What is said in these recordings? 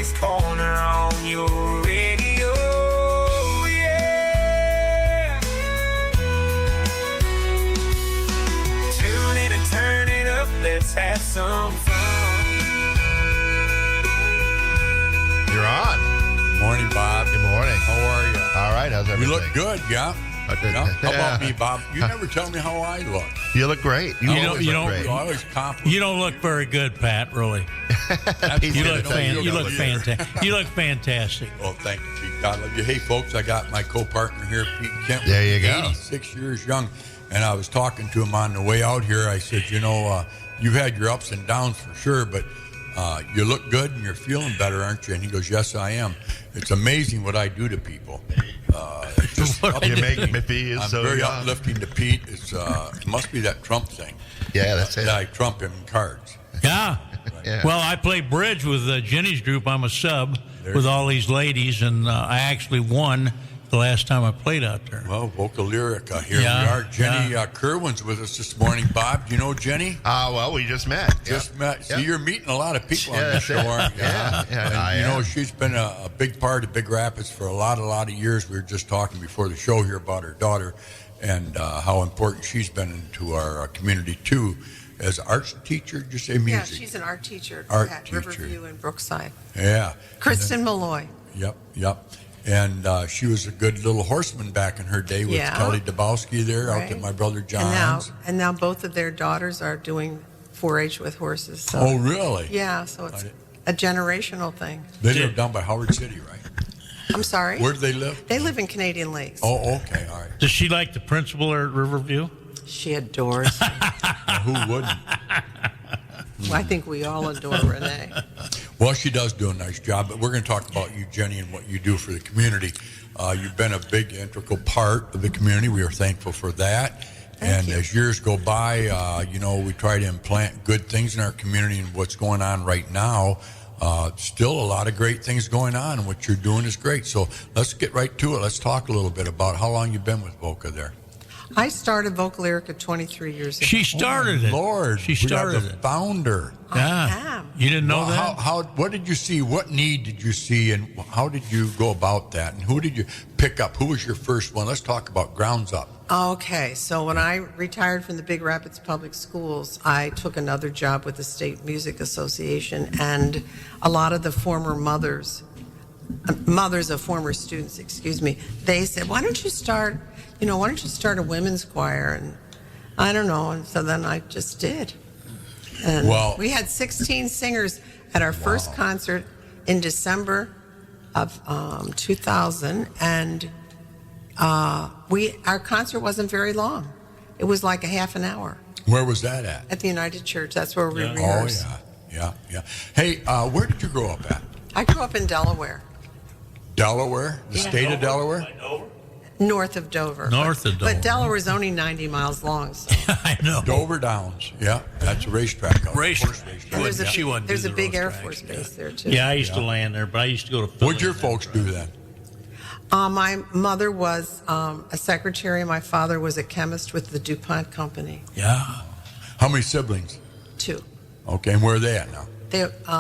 Northeast corner on your radio. Yeah. Tune in and turn it up. Let's have some fun. You're on. Morning, Bob. Good morning. How are you? All right. How's You everything? look good, yeah. Yeah. How about me, Bob? You never tell me how I look. You look great. You always look great. You always compliment. You don't look very good, Pat. Really, you look fantastic. You look fantastic. Well, thank you, Pete. God love you. Hey, folks, I got my co-partner here, Pete Kent. There you go. 86 years young, and I was talking to him on the way out here. I said, you've had your ups and downs for sure, but you look good and you're feeling better, aren't you? And he goes, yes, I am. It's amazing what I do to people. You make me feel I'm so very young. uplifting to Pete. It must be that Trump thing. Yeah, that's it. I trump him in cards. Yeah. Yeah. Well, I play bridge with Jenny's group. I'm a sub with all these ladies, and I actually won the last time I played out there. Well, VOCA Lyrica, here Yeah, we are. Jennie Kerwin's with us this morning. Bob, do you know Jennie? Well, we just met. Just met. See, you're meeting a lot of people on Yeah, the show, aren't you? yeah, And, I am. she's been a big part of Big Rapids for a lot of years. We were just talking before the show here about her daughter and how important she's been to our community, too. As an arts teacher, did you say music? Yeah, she's an art teacher at Riverview in Brookside. Yeah. Kristen Malloy. Yep. And she was a good little horseman back in her day with Kelly Dabowski there out at my brother John's. And now both of their daughters are doing 4-H with horses. So. Oh, really? Yeah, so it's a generational thing. They live down by Howard City, right? I'm sorry? Where do they live? They live in Canadian Lakes. Oh, okay, all right. Does she like the principal at Riverview? She adores. Who wouldn't? I think we all adore Renee. Well, she does do a nice job, but we're going to talk about you, Jennie, and what you do for the community. You've been a big, integral part of the community. We are thankful for that. Thank you. As years go by, we try to implant good things in our community, and what's going on right now, still a lot of great things going on, and what you're doing is great. So let's get right to it. Let's talk a little bit about how long you've been with VOCA there. I started VOCA Lyrica 23 years ago. She started it. Lord, she started the it. founder. Yeah. I am. You didn't know that? What did you see? What need did you see, and how did you go about that? And who did you pick up? Who was your first one? Let's talk about grounds up. Okay, so when I retired from the Big Rapids Public Schools, I took another job with the State Music Association, and a lot of the former mothers of former students, they said, why don't you start a women's choir? And I don't know, and so then I just did. And we had 16 singers at our first concert in December of 2000, and our concert wasn't very long. It was like a half an hour. Where was that at? At the United Church. That's where we rehearsed. Oh, yeah. Hey, where did you grow up at? I grew up in Delaware. Delaware? The state of Delaware? North of Dover. But Delaware is only 90 miles long. So. I know. Dover Downs. Yeah, that's a racetrack. There's a big Air Force base there, too. Yeah, I used to land there, but I used to go to Philly. What'd your folks do then? My mother was a secretary. My father was a chemist with the DuPont Company. Yeah. How many siblings? 2. Okay, and where are they at now?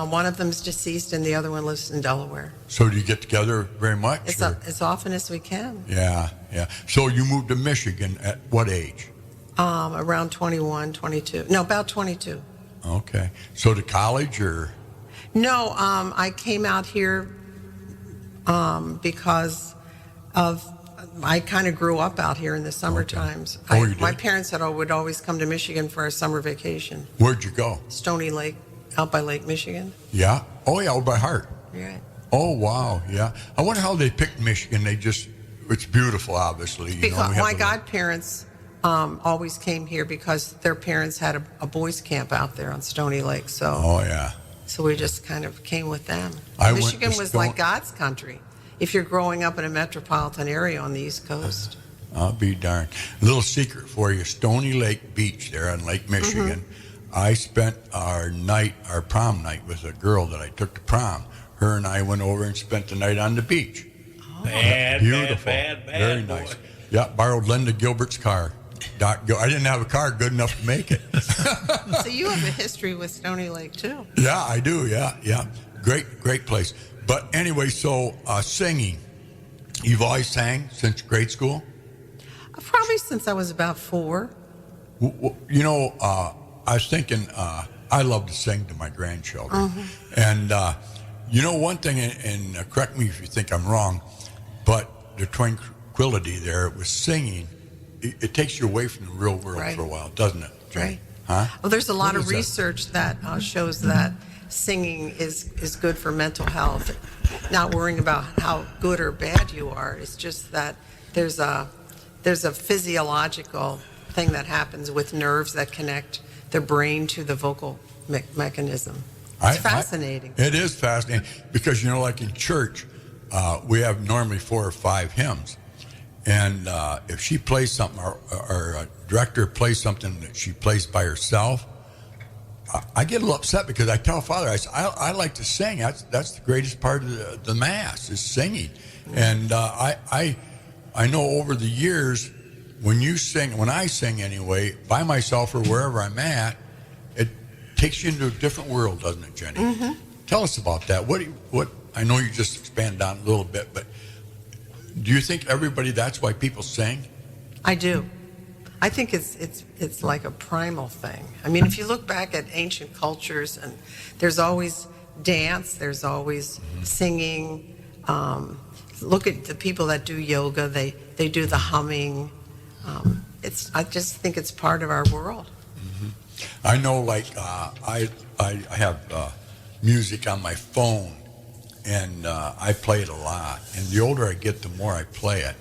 One of them is deceased, and the other one lives in Delaware. So do you get together very much? As often as we can. Yeah. So you moved to Michigan at what age? Around 21, 22. No, about 22. Okay. So to college or? No, I came out here because I kind of grew up out here in the summer times. You did? My parents would always come to Michigan for a summer vacation. Where'd you go? Stony Lake, out by Lake Michigan. Yeah. Oh, yeah, over by Hart. Right. Oh, wow. Yeah. I wonder how they picked Michigan. It's beautiful, obviously. Because my godparents always came here because their parents had a boys' camp out there on Stony Lake. So. Oh, yeah. So we just kind of came with them. I Michigan was like God's country if you're growing up in a metropolitan area on the East Coast. I'll be darned. A little secret for you. Stony Lake Beach there on Lake Michigan. Mm-hmm. I spent our prom night with a girl that I took to prom. Her and I went over and spent the night on the beach. Oh. Beautiful. Bad, very boy. Nice. Yeah, borrowed Linda Gilbert's car. I didn't have a car good enough to make it. So you have a history with Stony Lake, too. Yeah, I do. Yeah. Great place. But anyway, so singing. You've always sang since grade school? Probably since I was about 4. You know, I was thinking, I love to sing to my grandchildren. And, you know, one thing, and correct me if you think I'm wrong, but the tranquility there with singing, it takes you away from the real world for a while, doesn't it, Jenny? Right. Huh? Well, there's a lot What of is that? research that shows that singing is good for mental health. Not worrying about how good or bad you are. It's just that there's a physiological thing that happens with nerves that connect the brain to the vocal mechanism. It's fascinating. It is fascinating because, you know, like in church, we have normally 4 or 5 hymns. And if she plays something, or a director plays something that she plays by herself, I get a little upset because I tell Father, I like to sing. That's the greatest part of the Mass is singing. And I know over the years, when I sing anyway, by myself or wherever I'm at, it takes you into a different world, doesn't it, Jenny? Tell us about that. What I know you just expanded on a little bit, but do you think that's why people sing? I do. I think it's like a primal thing. I mean, if you look back at ancient cultures, and there's always dance, there's always singing. Look at the people that do yoga; they do the humming. I just think it's part of our world. I know, like I have music on my phone, and I play it a lot. And the older I get, the more I play it.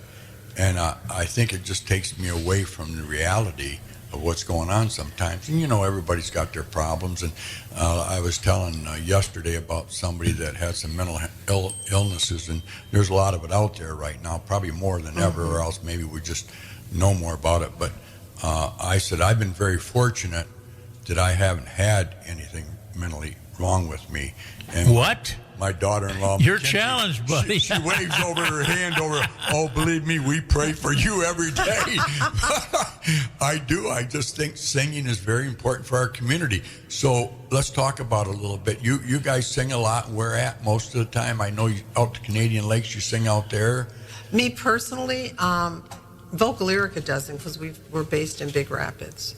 And I think it just takes me away from the reality of what's going on sometimes. And, you know, everybody's got their problems. And I was telling yesterday about somebody that had some mental illnesses, and there's a lot of it out there right now, probably more than ever, or else maybe we just know more about it. But I said, I've been very fortunate that I haven't had anything mentally wrong with me. And What? my daughter-in-law. You're Mackenzie, challenged, buddy. She waves over her hand over. Oh, believe me, we pray for you every day. I do. I just think singing is very important for our community. So let's talk about it a little bit. You guys sing a lot. Where at most of the time? I know you out to Canadian Lakes. You sing out there. Me personally, VOCA Lyrica doesn't because we're based in Big Rapids.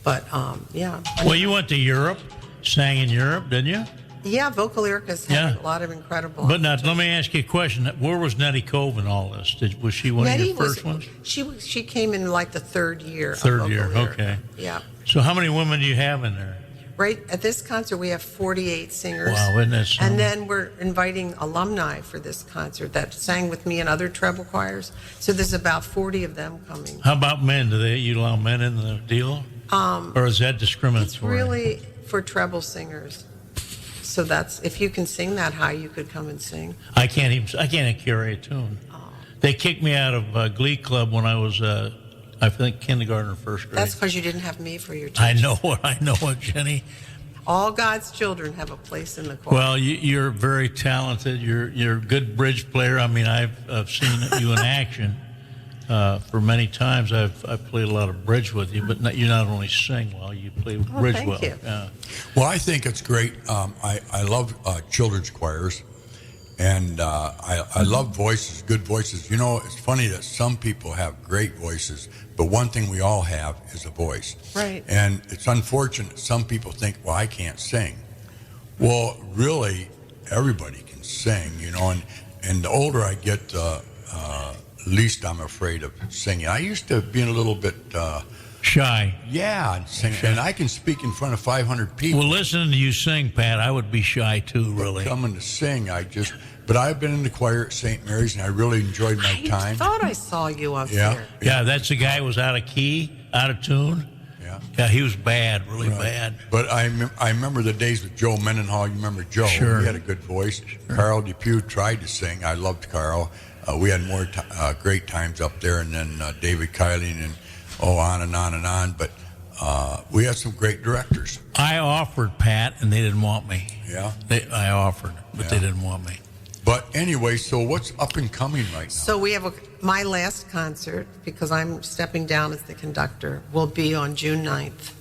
But yeah. Well, you went to Europe, sang in Europe, didn't you? Yeah, VOCA Lyrica's had a lot of incredible. But now, let me ask you a question. Where was Nettie Cove in all this? Was she one of your first ones? She came in like the third year. Third of year, VOCA Lyrica. okay. Yeah. So how many women do you have in there? Right at this concert, we have 48 singers. Wow, isn't that something? And then we're inviting alumni for this concert that sang with me in other treble choirs. So there's about 40 of them coming. How about men? Do you allow men in the deal? Or is that discriminatory? It's really for treble singers. So that's, if you can sing that high, you could come and sing. I can't carry a tune. Oh. They kicked me out of Glee Club when I was, I think, kindergarten or first grade. That's because you didn't have me for your teacher. I know it, Jenny. All God's children have a place in the choir. Well, you're very talented. You're a good bridge player. I mean, I've seen you in action for many times. I've played a lot of bridge with you, but you not only sing well, you play bridge thank well. you. Yeah. Well, I think it's great. I love children's choirs, and I love voices, good voices. You know, it's funny that some people have great voices, but one thing we all have is a voice. Right. And it's unfortunate some people think, well, I can't sing. Well, really, everybody can sing, you know, and the older I get, least I'm afraid of singing. I used to be a little bit Shy. yeah, and sing, and I can speak in front of 500 people. Well, listening to you sing, Pat, I would be shy too, really. Coming to sing, but I've been in the choir at St. Mary's, and I really enjoyed my time. I thought I saw you up Yeah. there. Yeah, that's the guy who was out of key, out of tune. Yeah. Yeah, he was bad, really Right. bad. But I remember the days with Joe Mendenhall. You remember Joe? Sure. He had a good voice. Carl DePue tried to sing. I loved Carl. We had more great times up there, and then David Kiley, and on and on and on. But we had some great directors. I offered, Pat, and they didn't want me. Yeah. I offered, but they Yeah. didn't want me. But anyway, so what's up and coming right now? So we have my last concert, because I'm stepping down as the conductor, will be on June 9th.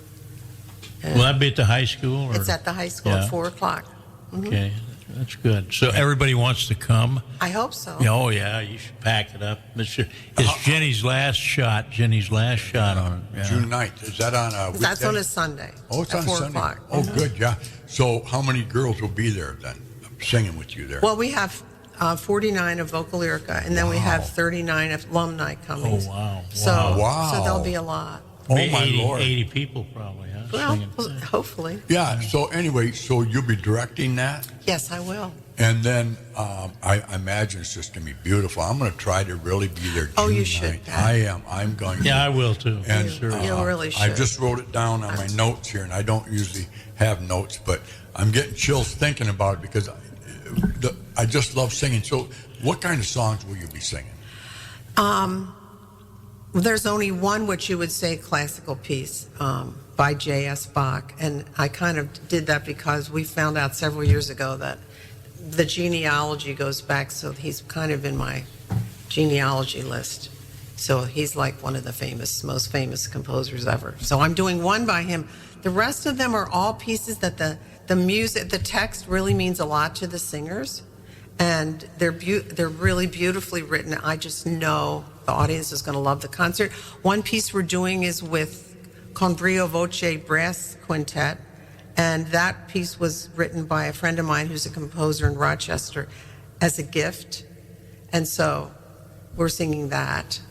Will that be at the high school? Or? It's at the high school Yeah. at 4 o'clock. Okay. That's good. So everybody wants to come. I hope so. Oh yeah, you should pack it up. It's Jenny's last shot. Jenny's last shot on it. Yeah. June 9th. Is that on a weekday? That's on a Sunday. Oh, it's at on 4 Sunday. o'clock. Oh, good, yeah. So how many girls will be there then, singing with you there? Well, we have 49 of VOCA Lyrica, and then we have 39 of alumni coming. Oh wow! So, Wow. so there'll be a lot. Oh, Maybe my 80, Lord. 80 people probably. Huh? Well, Singing. hopefully. Yeah, so anyway, so you'll be directing that? Yes, I will. And then I imagine it's just going to be beautiful. I'm going to try to really be there June Oh, you should, 9th. Pat. I am. I'm going to. Yeah, I will too. And You really I should. just wrote it down on my notes here, and I don't usually have notes, but I'm getting chills thinking about it because I just love singing. So what kind of songs will you be singing? There's only one, which you would say classical piece by J.S. Bach, and I kind of did that because we found out several years ago that the genealogy goes back, so he's kind of in my genealogy list. So he's like one of the most famous composers ever. So I'm doing one by him. The rest of them are all pieces that the music, the text really means a lot to the singers, and they're really beautifully written. I just know the audience is going to love the concert. One piece we're doing is with Con Brio Voce Brass Quintet, and that piece was written by a friend of mine who's a composer in Rochester as a gift, and so we're singing that.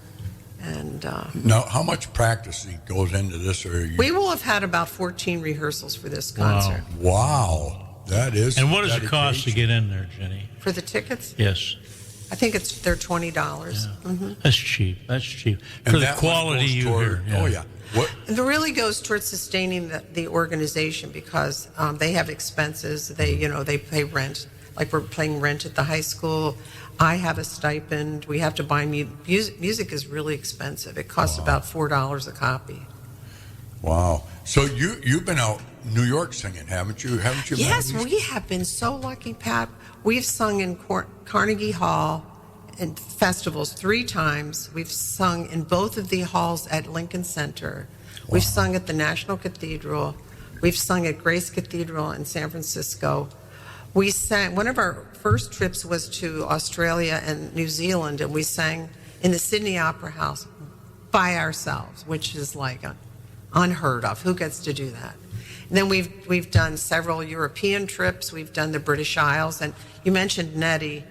And Now, how much practicing goes into this? we will have had about 14 rehearsals for this concert. Wow, that is. And what does it cost to dedication. get in there, Jenny? For the tickets, Yes. I think they're $20. Mm-hmm. That's cheap. That's cheap. And For the that one quality goes you toward- hear. Oh, yeah. What? It really goes towards sustaining the organization because they have expenses. They pay rent. Like we're paying rent at the high school. I have a stipend. We have to buy music. Music is really expensive. It costs about $4 a copy. Wow. So you've been out New York singing, haven't you? Yes, Matt? we have been so lucky, Pat. We've sung in Carnegie Hall and festivals 3 times. We've sung in both of the halls at Lincoln Center. We've sung at the National Cathedral. We've sung at Grace Cathedral in San Francisco. We sang, one of our first trips was to Australia and New Zealand, and we sang in the Sydney Opera House by ourselves, which is like unheard of. Who gets to do that? And then we've done several European trips. We've done the British Isles, and you mentioned Nettie.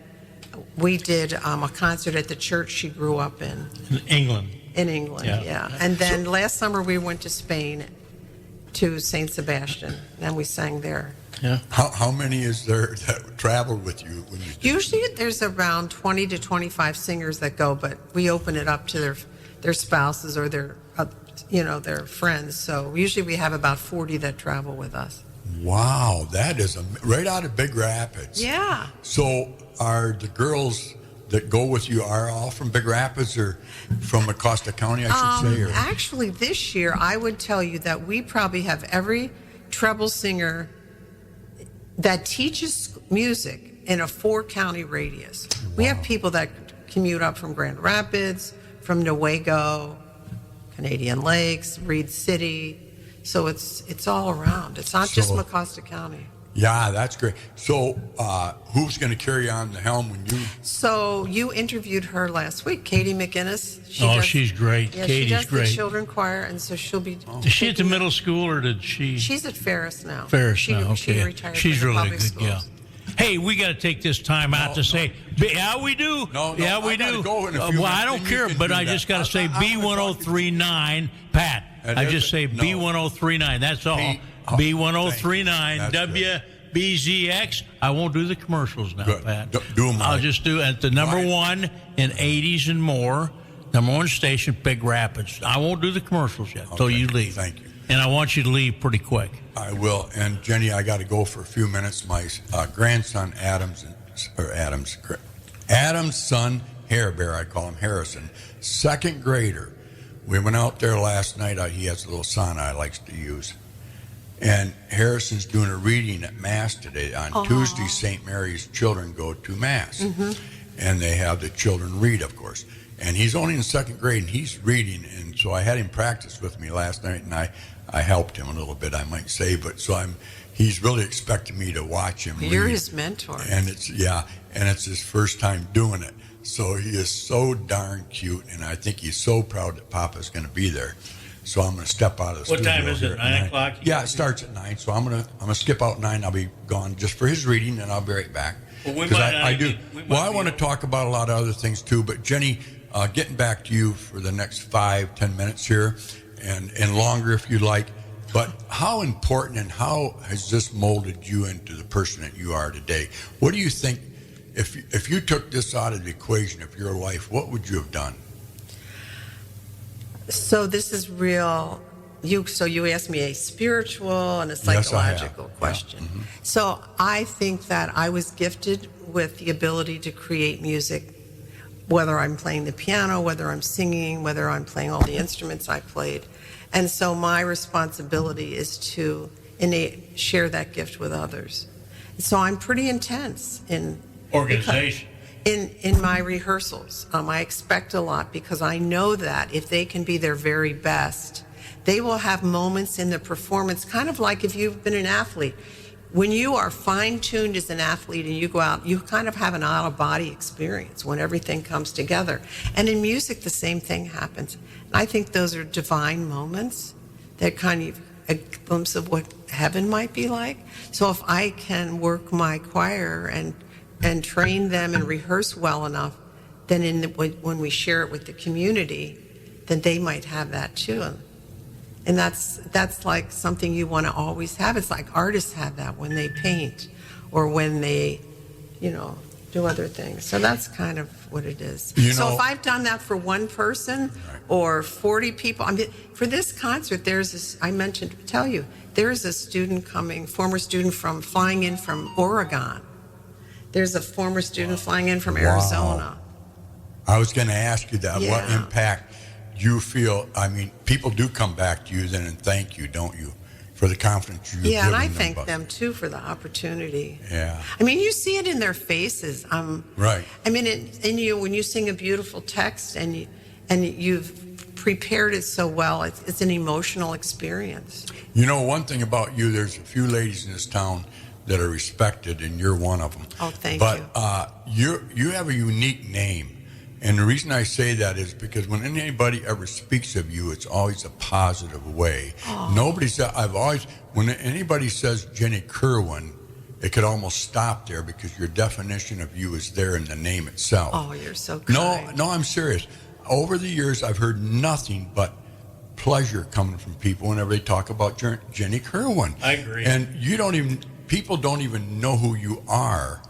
We did a concert at the church she grew up in. In England. In England, yeah. And then last summer we went to Spain, to St. Sebastian, and we sang there. Yeah. How many is there that travel with you when you? Usually there's around 20 to 25 singers that go, but we open it up to their spouses or their friends. So usually we have about 40 that travel with us. Wow, that is right out of Big Rapids. Yeah. So are the girls that go with you are all from Big Rapids or from Acosta County, I should say? Or? Actually, this year I would tell you that we probably have every treble singer that teaches music in a 4-county radius. Wow. We have people that commute up from Grand Rapids, from Newaygo, Canadian Lakes, Reed City. So it's all around. It's not just Acosta County. Yeah, that's great. So who's going to carry on the helm when you? So you interviewed her last week, Katie McInnes. She's great. Yeah, Katie's she does great. The children choir, and so she'll be. Is she at the middle school or did she? She's at Ferris now. She retired She's from the really public good. schools. Yeah. Hey, we got to take this time out to say, yeah, we do. No, yeah, we I gotta do. go in a few Well, I minutes, don't then you care, can but do I that. just got to say I'm gonna B1039, Pat. I just say no. B1039. That's all. B1039 WBZX. I won't do the commercials now, Good. Pat. Do them. I'll just do at the number one in 80s and more. Number one station, Big Rapids. I won't do the commercials yet until you leave. Thank you. And I want you to leave pretty quick. I will. And Jenny, I got to go for a few minutes. My grandson Adam's son Hair Bear, I call him Harrison, 2nd grader. We went out there last night. He has a little sauna I likes to use. And Harrison's doing a reading at Mass today. On Tuesday, St. Mary's children go to Mass. Mm-hmm. And they have the children read, of course. And he's only in 2nd grade, and he's reading. And so I had him practice with me last night, and I helped him a little bit, I might say. But so he's really expecting me to watch him. You're read. his mentor. And it's his first time doing it. So he is so darn cute, and I think he's so proud that Papa's going to be there. So I'm going to step out of the What studio. time is it? 9 o'clock? Yeah, it starts at 9. So I'm going to skip out 9. I'll be gone just for his reading, and I'll be right back. Well, we 'Cause might not I do. even- we might Well, I be want to able- talk about a lot of other things too. But Jenny, getting back to you for the next 5-10 minutes here, and longer if you like. But how important and how has this molded you into the person that you are today? What do you think, if you took this out of the equation of your life, what would you have done? So this is real. So you asked me a spiritual and a psychological question. Yeah. So I think that I was gifted with the ability to create music, whether I'm playing the piano, whether I'm singing, whether I'm playing all the instruments I played. And so my responsibility is to share that gift with others. So I'm pretty intense in Organization. In my rehearsals. I expect a lot because I know that if they can be their very best, they will have moments in the performance, kind of like if you've been an athlete. When you are fine-tuned as an athlete and you go out, you kind of have an out-of-body experience when everything comes together. And in music, the same thing happens. And I think those are divine moments that kind of a glimpse of what heaven might be like. So if I can work my choir and train them and rehearse well enough, then when we share it with the community, then they might have that too. And that's like something you want to always have. It's like artists have that when they paint or when they, do other things. So that's kind of what it is. So if I've done that for one person or 40 people, for this concert, there's this, I meant to tell you, there's a student former student flying in from Oregon. There's a former student flying in from Arizona. I was going to ask you that. Yeah. What impact you feel? I mean, people do come back to you then and thank you, don't you, for the confidence you've given Yeah, and I them. thank them too for the opportunity. Yeah. I mean, you see it in their faces. Right. I mean, when you sing a beautiful text and you've prepared it so well, it's an emotional experience. One thing about you, there's a few ladies in this town that are respected, and you're one of them. Oh, thank you. But you have a unique name. And the reason I say that is because when anybody ever speaks of you, it's always a positive way. Oh. When anybody says Jennie Kerwin, it could almost stop there because your definition of you is there in the name itself. Oh, you're so kind. No, I'm serious. Over the years, I've heard nothing but pleasure coming from people whenever they talk about Jennie Kerwin. I agree. And people don't even know who you are,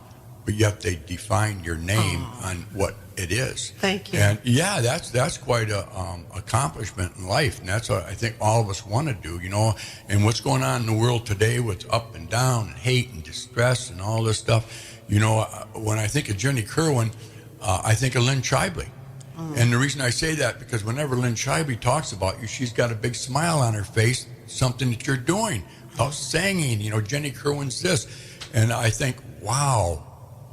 but yet they define your name on what it is. Thank you. And yeah, that's quite a accomplishment in life, and that's what I think all of us want to do, And what's going on in the world today, what's up and down, and hate and distress and all this stuff, when I think of Jennie Kerwin, I think of Lynn Shibley. And the reason I say that, because whenever Lynn Shibley talks about you, she's got a big smile on her face, something that you're doing, about singing, Jennie Kerwin's this. And I think, wow,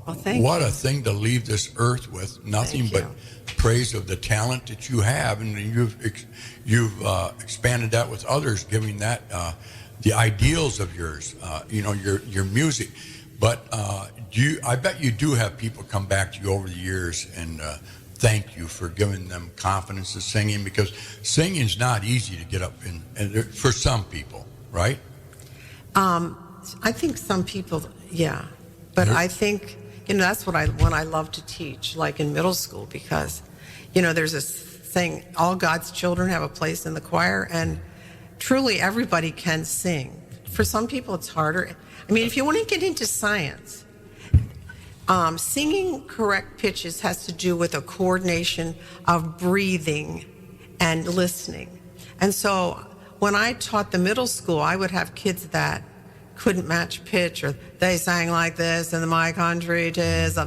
what a thing to leave this earth with, nothing but praise of the talent that you have. And you've expanded that with others, giving that the ideals of yours, your music. But I bet you do have people come back to you over the years and thank you for giving them confidence in singing, because singing's not easy to get up in for some people, right? I think some people, yeah. But I think, that's what I love to teach, like in middle school, because, there's this thing, all God's children have a place in the choir, and truly everybody can sing. For some people, it's harder. I mean, if you want to get into science, singing correct pitches has to do with a coordination of breathing and listening. And so when I taught the middle school, I would have kids that couldn't match pitch, or they sang like this and my country it is,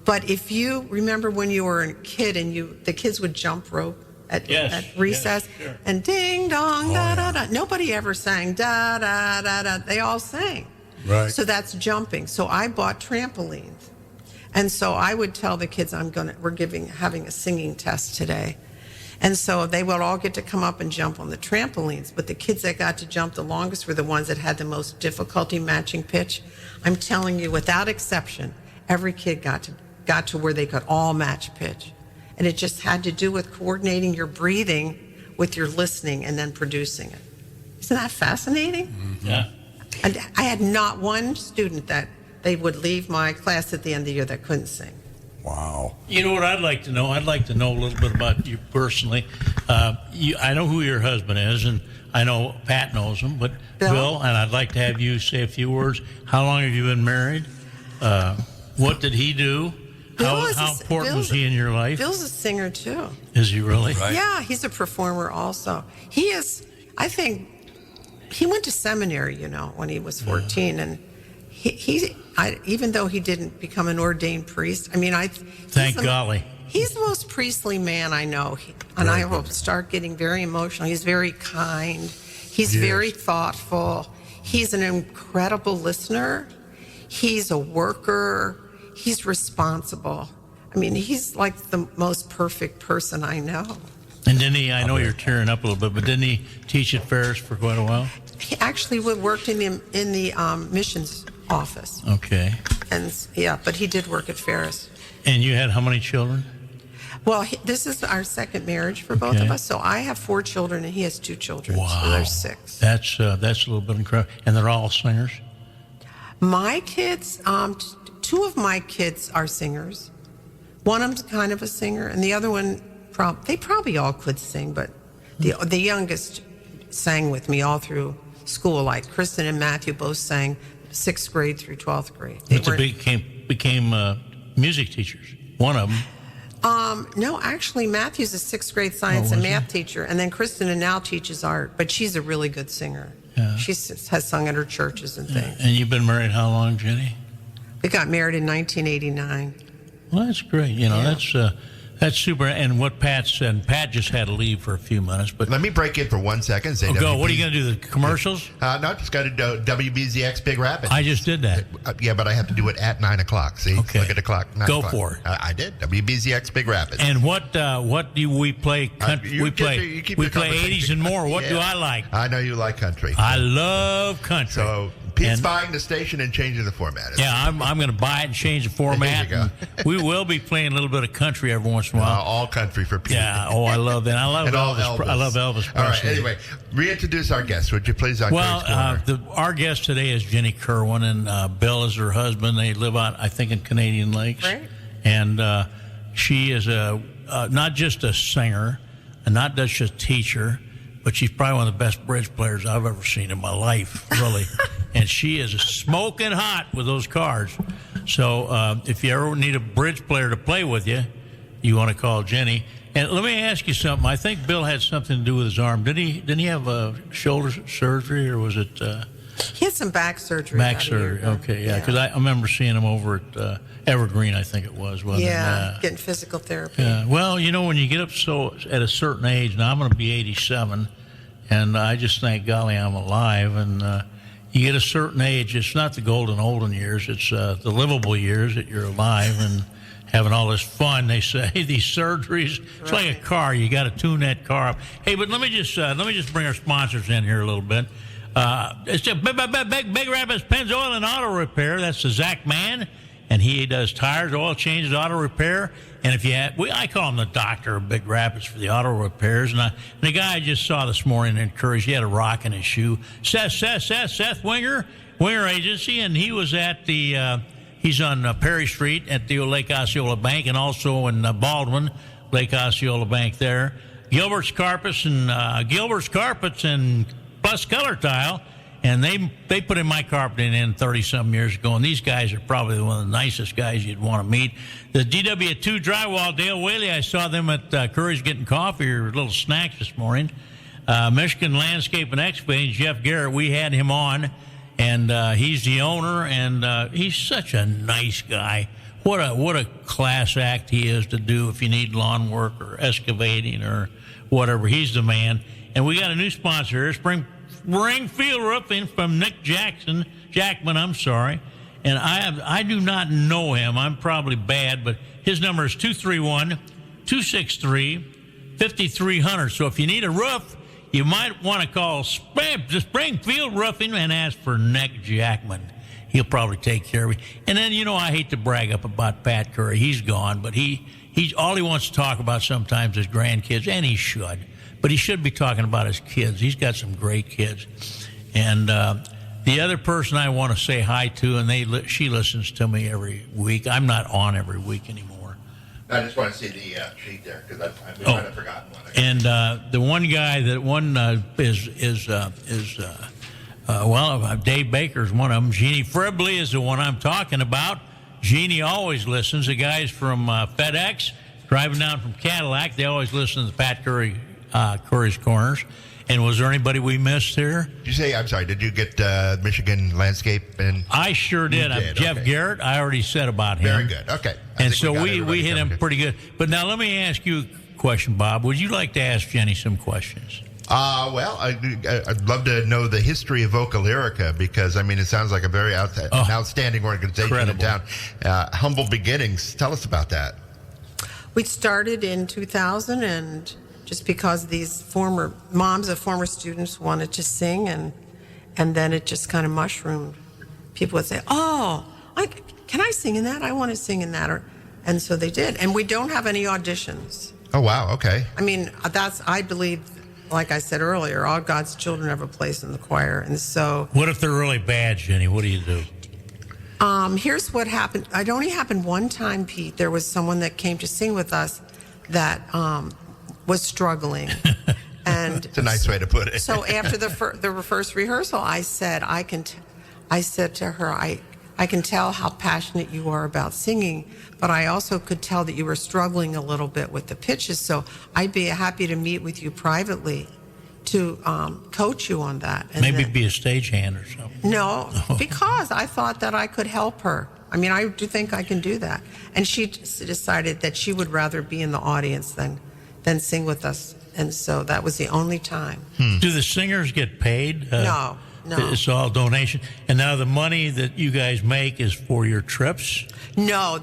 But if you remember when you were a kid and the kids would jump rope at recess, sure. And ding dong da da da. Nobody ever sang da da da da. They all sang. Right. So that's jumping. So I bought trampolines, and so I would tell the kids, having a singing test today, And so they would all get to come up and jump on the trampolines. But the kids that got to jump the longest were the ones that had the most difficulty matching pitch. I'm telling you, without exception, every kid got to where they could all match pitch. And it just had to do with coordinating your breathing with your listening and then producing it. Isn't that fascinating? Mm-hmm. Yeah. And I had not one student that they would leave my class at the end of the year that couldn't sing. Wow. You know what I'd like to know? I'd like to know a little bit about you personally. I know who your husband is, and I know Pat knows him, but Bill, and I'd like to have you say a few words. How long have you been married? What did he do? How important was he in your life? Bill's a singer, too. Is he really? Right. Yeah, he's a performer also. He is, I think, he went to seminary, when he was 14, and even though he didn't become an ordained priest, Thank golly. He's the most priestly man I know, I will start getting very emotional. He's very kind. He's very thoughtful. He's an incredible listener. He's a worker. He's responsible. He's like the most perfect person I know. And didn't he, I know you're tearing up a little bit, but didn't he teach at Ferris for quite a while? He actually worked in the missions office. Okay. But he did work at Ferris. And you had how many children? Well, this is our second marriage for both of us. So I have 4 children, and he has 2 children. Wow. So there's 6. That's a little bit incredible. And they're all singers? My kids, 2 of my kids are singers. One of them's kind of a singer, and the other one, they probably all could sing, but the youngest sang with me all through school. Like Kristen and Matthew both sang 6th grade through 12th grade. They became music teachers. One of them. No, actually, Matthew's a 6th grade science and math teacher, and then Kristen now teaches art, but she's a really good singer. Yeah. She has sung at her churches and things. And you've been married how long, Jenny? We got married in 1989. Well, that's great. That's super. And what Pat said, Pat just had to leave for a few minutes. But let me break in for 1 second. Say go. What are you going to do? The commercials? No, just got to do WBZX Big Rapids. I just did that. Yeah, but I have to do it at 9 o'clock. See? Okay. Look at the clock. 9 Go o'clock. for it. I did. WBZX Big Rapids. And what do we play? We play 80s and more. What do I like? I know you like country. I love country. So Pete's buying the station and changing the format. Yeah, I'm going to buy it and change the format. There you go. We will be playing a little bit of country every once in a while. All country for Pete. Yeah. Oh, I love that. I love Elvis. I love Elvis Presley. All right. Anyway, reintroduce our guest, would you please? Our guest today is Jennie Kerwin, and Bill is her husband. They live out, I think, in Canadian Lakes. Right. And she is not just a singer, and not just a teacher, but she's probably one of the best bridge players I've ever seen in my life, really. And she is smoking hot with those cards. So if you ever need a bridge player to play with you, you want to call Jennie. And let me ask you something. I think Bill had something to do with his arm. Didn't he have a shoulder surgery, or was it? He had some back surgery. Back surgery. Okay, yeah. Because I remember seeing him over at Evergreen, I think it was. Getting physical therapy. Yeah. Well, when you get up at a certain age, now I'm going to be 87, and I just thank golly I'm alive. And you get a certain age, it's not the olden years, it's the livable years that you're alive and having all this fun. They say these surgeries, it's like a car. You got to tune that car up. Hey, but let me just bring our sponsors in here a little bit. It's a Big Rapids Pennzoil and Auto Repair. That's the Zach Man, and he does tires, oil changes, auto repair. And if you I call him the doctor of Big Rapids for the auto repairs. And the guy I just saw this morning in Courage, he had a rock in his shoe. Seth Winger Agency, and he was at he's on Perry Street at the Lake Osceola Bank, and also in Baldwin, Lake Osceola Bank there. Gilbert's Carpets and Plus Color Tile, and they put in my carpeting in 30-something years ago, and these guys are probably one of the nicest guys you'd want to meet. The DW2 Drywall, Dale Whaley, I saw them at Curry's getting coffee or little snacks this morning. Michigan Landscape and Excavating, Jeff Garrett, we had him on, and he's the owner, and he's such a nice guy. What a class act he is to do if you need lawn work or excavating or whatever. He's the man. And we got a new sponsor here, Springfield Roofing from Nick Jackman, I'm sorry. And I do not know him. I'm probably bad, but his number is 231-263-3600. $5,300. So if you need a roof, you might want to call Springfield Roofing and ask for Nick Jackman. He'll probably take care of you. And then, I hate to brag up about Pat Currie. He's gone, but he's all he wants to talk about sometimes is grandkids, and he should. But he should be talking about his kids. He's got some great kids. And the other person I want to say hi to, and she listens to me every week. I'm not on every week anymore. I just want to see the sheet there because I might have forgotten one. And the one guy Dave Baker's one of them. Jeannie Fribley is the one I'm talking about. Jeannie always listens. The guys from FedEx driving down from Cadillac, they always listen to Pat Currie, Currie's Corners. And was there anybody we missed here? Did you say, I'm sorry, did you get Michigan Landscape? And I sure did. Jeff okay. Garrett, I already said about him. Very good. Okay. And so we hit him pretty good. But now let me ask you a question, Bob. Would you like to ask Jenny some questions? Well, I'd love to know the history of VOCA Lyrica because, it sounds like a very outstanding organization incredible. in town. Humble beginnings. Tell us about that. We started in 2000, and just because these former moms of former students wanted to sing, and then it just kind of mushroomed. People would say, can I sing in that? I want to sing in that. And so they did. And we don't have any auditions. Oh, wow. Okay. I believe, like I said earlier, all God's children have a place in the choir. And so... What if they're really bad, Jenny? What do you do? Here's what happened. It only happened one time, Pete. There was someone that came to sing with us that was struggling. And it's a nice way to put it. So after the first rehearsal, I said to her, I can tell how passionate you are about singing, but I also could tell that you were struggling a little bit with the pitches. So I'd be happy to meet with you privately to coach you on that. And maybe be a stagehand or something. No, because I thought that I could help her. I do think I can do that. And she decided that she would rather be in the audience than sing with us. And so that was the only time. Do the singers get paid? No. It's all donation. And now the money that you guys make is for your trips? No,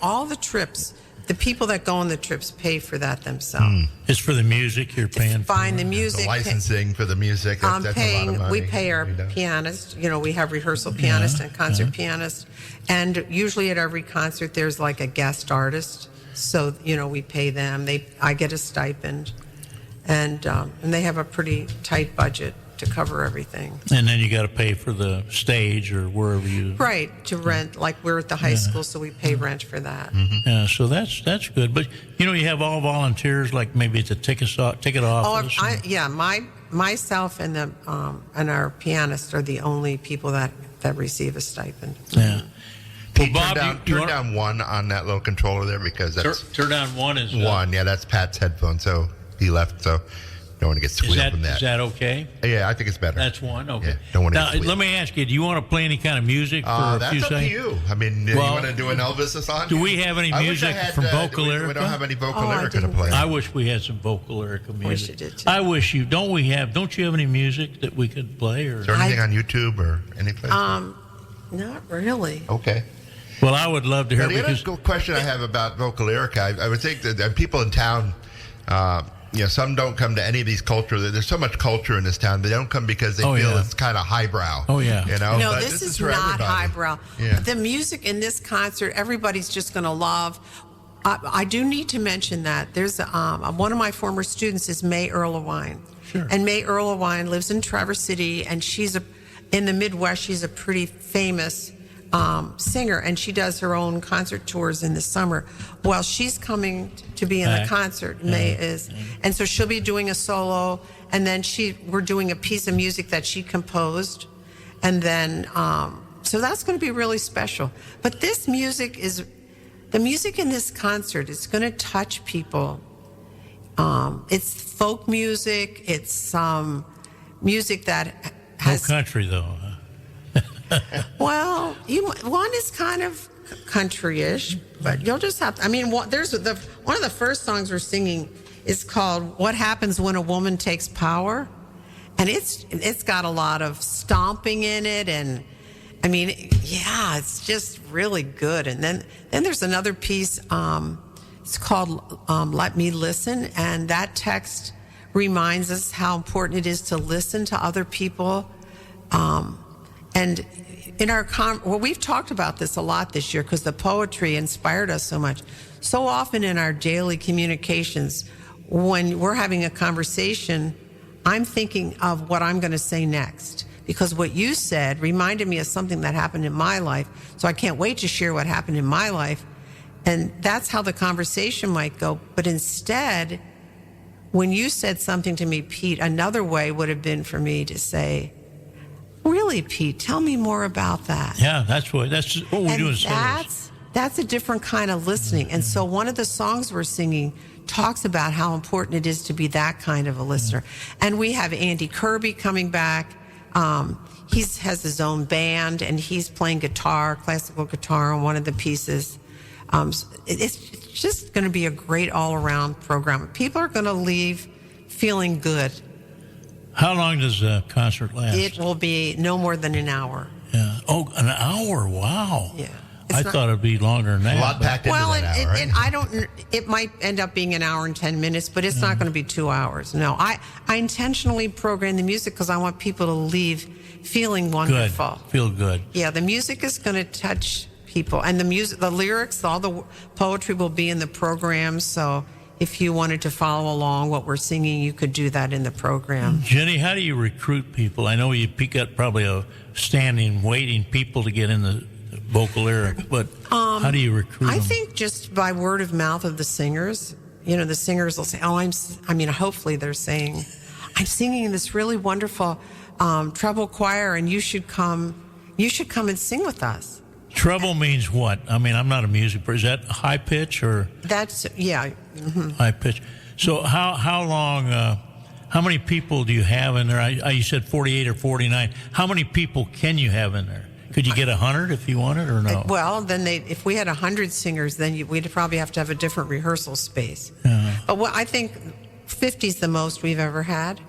all the trips, the people that go on the trips pay for that themselves. It's for the music you're paying for? Find the music. The licensing for the music. That's a lot of money. We pay our pianist. We have rehearsal pianist and concert pianist. And usually at every concert there's like a guest artist. So, we pay them. I get a stipend. And they have a pretty tight budget to cover everything. And then you got to pay for the stage or wherever you... Right, to rent. Like we're at the high school, so we pay rent for that. Yeah, so that's good. But, you have all volunteers, like maybe it's a ticket office. Myself and our pianist are the only people that receive a stipend. Yeah. Pete, Well, Bob, turn down one on that little controller there because that's... Turn down one is... one, yeah, that's Pat's headphone, so he left, so don't want to get squealed from that. Is that okay? Yeah, I think it's better. That's one? Okay. Yeah, don't want to Now, get squealed. let me ask you, do you want to play any kind of music for a few that's up to seconds? you. You want to do an Elvis song? Do we have any music from VOCA Lyrica? We don't have any VOCA I Lyrica to didn't play. I wish we had some VOCA Lyrica music. Wish you did, too. I wish you. Don't you have any music that we could play? Or? Is there anything on YouTube or any place? Not really. Okay. Well, I would love to hear Now, the because other question I have about VOCA Lyrica, I would think that people in town, some don't come to any of these culture. There's so much culture in this town. They don't come because they feel it's kind of highbrow. Oh, yeah. No, but this is for not everybody. highbrow. Yeah. The music in this concert, everybody's just going to love. I do need to mention that there's one of my former students is May Erlewine. Sure. And May Erlewine lives in Traverse City, and in the Midwest. She's a pretty famous singer, and she does her own concert tours in the summer. Well, she's coming to be in the concert. May is, and so she'll be doing a solo, and then we're doing a piece of music that she composed, and then so that's going to be really special. But the music in this concert is going to touch people. It's folk music. It's music that has no country though. Huh? Well, one is kind of country-ish, but you'll just have to. One of the first songs we're singing is called "What Happens When a Woman Takes Power," and it's got a lot of stomping in it, and it's just really good. And then there's another piece It's called Let Me Listen, and that text reminds us how important it is to listen to other people. And in our we've talked about this a lot this year because the poetry inspired us so much. So often in our daily communications, when we're having a conversation, I'm thinking of what I'm going to say next because what you said reminded me of something that happened in my life. So I can't wait to share what happened in my life. And that's how the conversation might go. But instead, when you said something to me, Pete, another way would have been for me to say, really, Pete, tell me more about that. Yeah, that's what we do in service. That's a different kind of listening. And so one of the songs we're singing talks about how important it is to be that kind of a listener. And we have Andy Kirby coming back. He has his own band, and he's playing guitar, classical guitar on one of the pieces. It's just going to be a great all-around program. People are going to leave feeling good. How long does the concert last? It will be no more than an hour. Yeah. Oh, an hour. Wow. Yeah. I thought it'd be longer than that. A lot packed into that hour, right? And I don't. It might end up being an hour and 10 minutes, but it's not going to be 2 hours. No, I intentionally program the music because I want people to leave feeling wonderful. Good. Feel good. Yeah, the music is going to touch people, and the music, the lyrics, all the poetry will be in the program. So if you wanted to follow along what we're singing, you could do that in the program. Jenny, how do you recruit people? I know you got probably a standing, waiting people to get in the VOCA Lyrica, but how do you recruit them? I think just by word of mouth of the singers. You know, the singers will say, hopefully they're saying, I'm singing in this really wonderful treble choir, and you should come and sing with us. Treble means what? I mean, I'm not a music person. Is that high pitch or? That's, yeah. Mm-hmm. High pitch. So how long, how many people do you have in there? You said 48 or 49. How many people can you have in there? Could you get 100 if you wanted or no? Well, then if we had 100 singers, then we'd probably have to have a different rehearsal space. But I think 50 is the most we've ever had.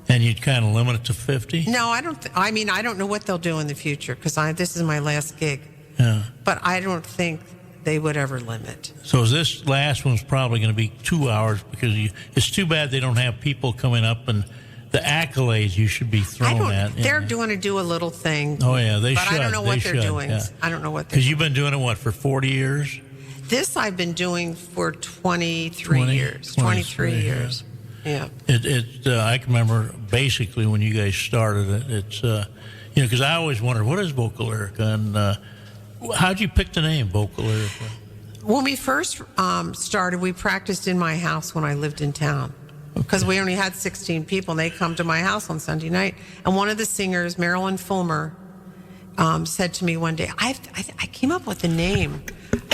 And you'd kind of limit it to 50? No, I don't. I don't know what they'll do in the future because this is my last gig. Yeah. But I don't think they would ever limit. So this last one's probably going to be 2 hours because it's too bad they don't have people coming up and the accolades you should be thrown at. They're going to do a little thing. Oh, yeah, they should. But I don't know what they're doing. Yeah. I don't know what they're doing. Because you've been doing it, what, for 40 years? This I've been doing for 23 years. 23 years. Yeah. I can remember basically when you guys started it. It's because I always wondered what is VOCA Lyrica, and how'd you pick the name VOCA Lyrica? When we first started, we practiced in my house when I lived in town because we only had 16 people, and they come to my house on Sunday night. And one of the singers, Marilyn Fulmer, said to me one day, I came up with a name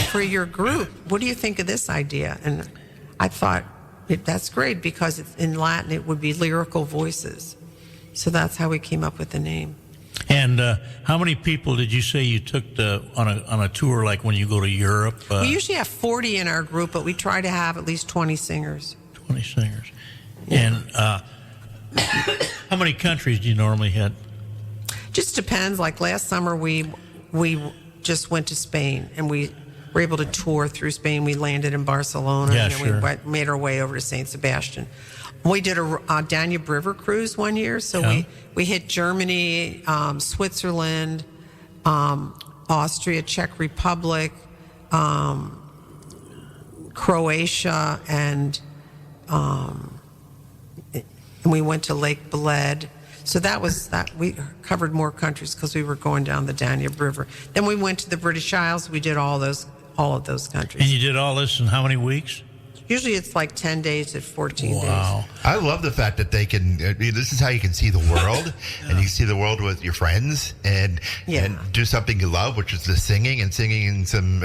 for your group. What do you think of this idea? And I thought, that's great because in Latin it would be lyrical voices. So that's how we came up with the name. And how many people did you say you took on a tour, like when you go to Europe? We usually have 40 in our group, but we try to have at least 20 singers. 20 singers. Yeah. And how many countries do you normally hit? Just depends. Like last summer, we just went to Spain, and we were able to tour through Spain. We landed in Barcelona, yeah, and then sure. we made our way over to St. Sebastian. We did a Danube River cruise one year, so we hit Germany, Switzerland, Austria, Czech Republic, Croatia, and we went to Lake Bled. So that was that. We covered more countries because we were going down the Danube River. Then we went to the British Isles. We did all of those countries. And you did all this in how many weeks? Usually it's like 10 days to 14 days. Wow. I love the fact that they can, this is how you can see the world, and you can see the world with your friends and do something you love, which is the singing in some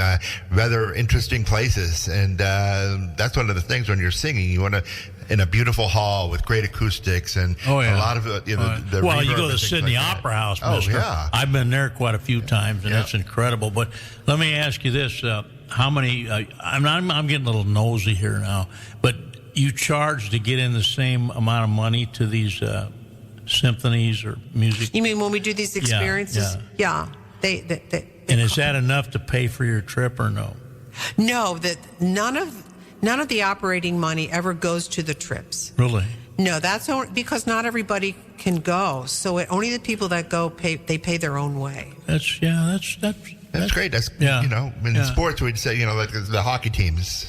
rather interesting places. And that's one of the things when you're singing, you want to, in a beautiful hall with great acoustics and a lot of the well, you go to the Sydney Opera House, mister. Yeah. I've been there quite a few times, and it's incredible. But let me ask you this. How many, I'm getting a little nosy here now, but you charge to get in the same amount of money to these symphonies or music? You mean when we do these experiences? Yeah. And is that enough to pay for your trip or no? No, that none of None of the operating money ever goes to the trips. Really? No, that's only because not everybody can go. So only the people that go pay their own way. That's great. That's in sports we'd say like the hockey teams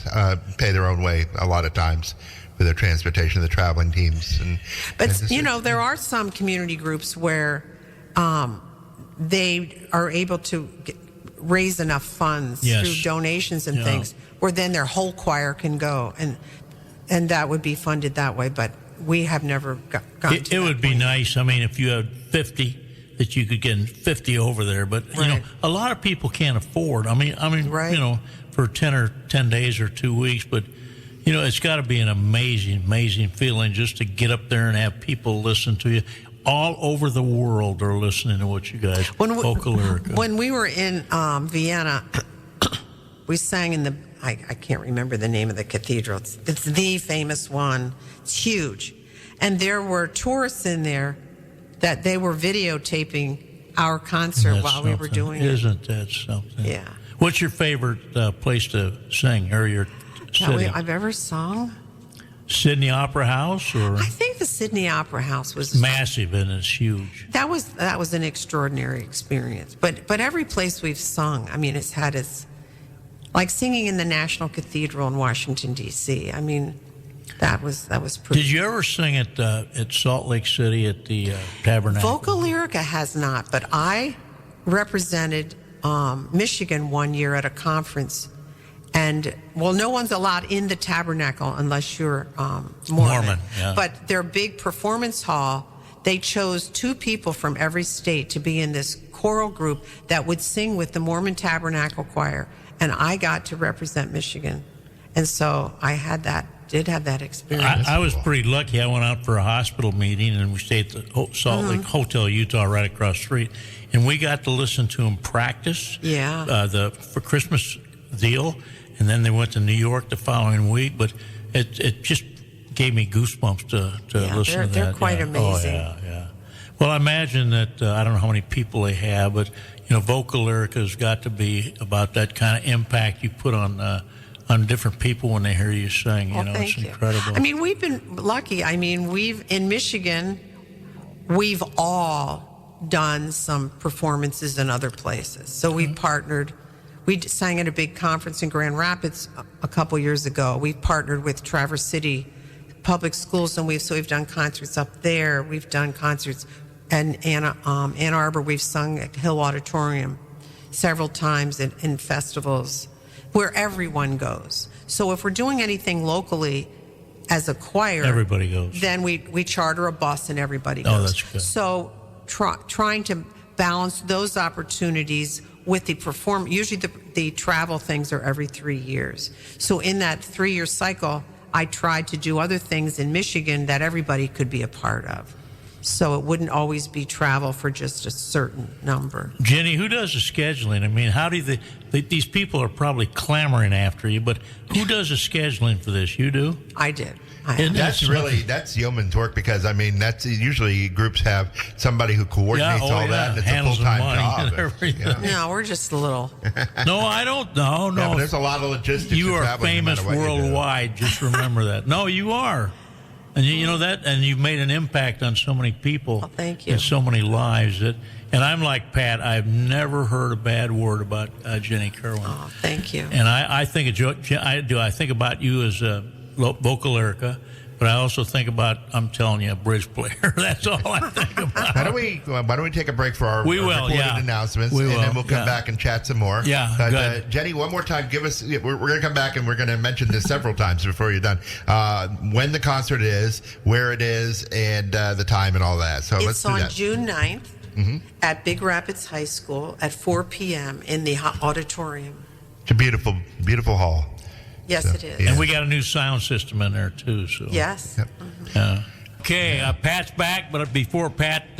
pay their own way a lot of times for their transportation, the traveling teams. But there are some community groups where they are able to raise enough funds through donations and things, where then their whole choir can go, and that would be funded that way. But we have never gotten to that. It would be nice. I mean, if you had 50, that you could get 50 over there. But a lot of people can't afford. I mean, right. For 10 days or 2 weeks. But it's got to be an amazing feeling just to get up there and have people listen to you. All over the world are listening to what you guys, VOCA Lyrica. When we were in Vienna, we sang in I can't remember the name of the cathedral. It's the famous one. It's huge. And there were tourists in there that they were videotaping our concert while we were doing it. Isn't that something? Yeah. What's your favorite place to sing, or your city? I've ever sung? Sydney Opera House, or I think the Sydney Opera House was massive and it's huge. That was an extraordinary experience. But every place we've sung, I mean, it's had its, like singing in the National Cathedral in Washington D.C. I mean, that was pretty. Did you ever sing at Salt Lake City at the Tabernacle? VOCA Lyrica has not, but I represented Michigan one year at a conference. And, no one's allowed in the Tabernacle unless you're Mormon. Yeah. But their big performance hall, they chose 2 people from every state to be in this choral group that would sing with the Mormon Tabernacle Choir. And I got to represent Michigan. And so I did have that experience. I was pretty lucky. I went out for a hospital meeting, and we stayed at the Salt Lake Hotel Utah right across the street. And we got to listen to them practice for Christmas deal. And then they went to New York the following week, but it just gave me goosebumps to listen to that. They're quite amazing. Oh, yeah. Well, I imagine that, I don't know how many people they have, but, VOCA Lyrica has got to be about that kind of impact you put on different people when they hear you sing. Thank it's incredible. you. I mean, we've been lucky. I mean, in Michigan, we've all done some performances in other places. So we partnered. We sang at a big conference in Grand Rapids a couple years ago. We've partnered with Traverse City Public Schools, and we've done concerts up there. We've done concerts in Ann Arbor. We've sung at Hill Auditorium several times in festivals where everyone goes. So if we're doing anything locally as a choir, everybody goes. Then we charter a bus and everybody goes. Oh, that's good. So trying to balance those opportunities with the perform. Usually the travel things are every 3 years. So in that 3-year cycle, I tried to do other things in Michigan that everybody could be a part of. So it wouldn't always be travel for just a certain number. Jenny, who does the scheduling? I mean, how do these people are probably clamoring after you, but who does the scheduling for this? You do? I did. That's yeoman's work, because that's usually groups have somebody who coordinates all that, and it's handles a full-time job. No, we're just a little. No, I don't know. No, but there's a lot of logistics. You are famous worldwide. Just remember that. No, you are. And you know that, and you've made an impact on so many people. Well, thank you. And so many lives. And I'm like Pat. I've never heard a bad word about Jennie Kerwin. Oh, thank you. And I think I think about you as a VOCA Lyrica, but I also think about, I'm telling you, a bridge player. That's all I think about. Why don't we take a break for our recorded announcements, and then we'll come back and chat some more. Yeah, good. Jenny, one more time, give us. We're going to come back and we're going to mention this several times before you're done. When the concert is, where it is, and the time and all that. So let's do that. It's on June 9th at Big Rapids High School at 4 p.m. in the auditorium. It's a beautiful, beautiful hall. Yes, it is. Yeah. And we got a new sound system in there, too. So. Yes. Yep. Okay, Pat's back, but before Pat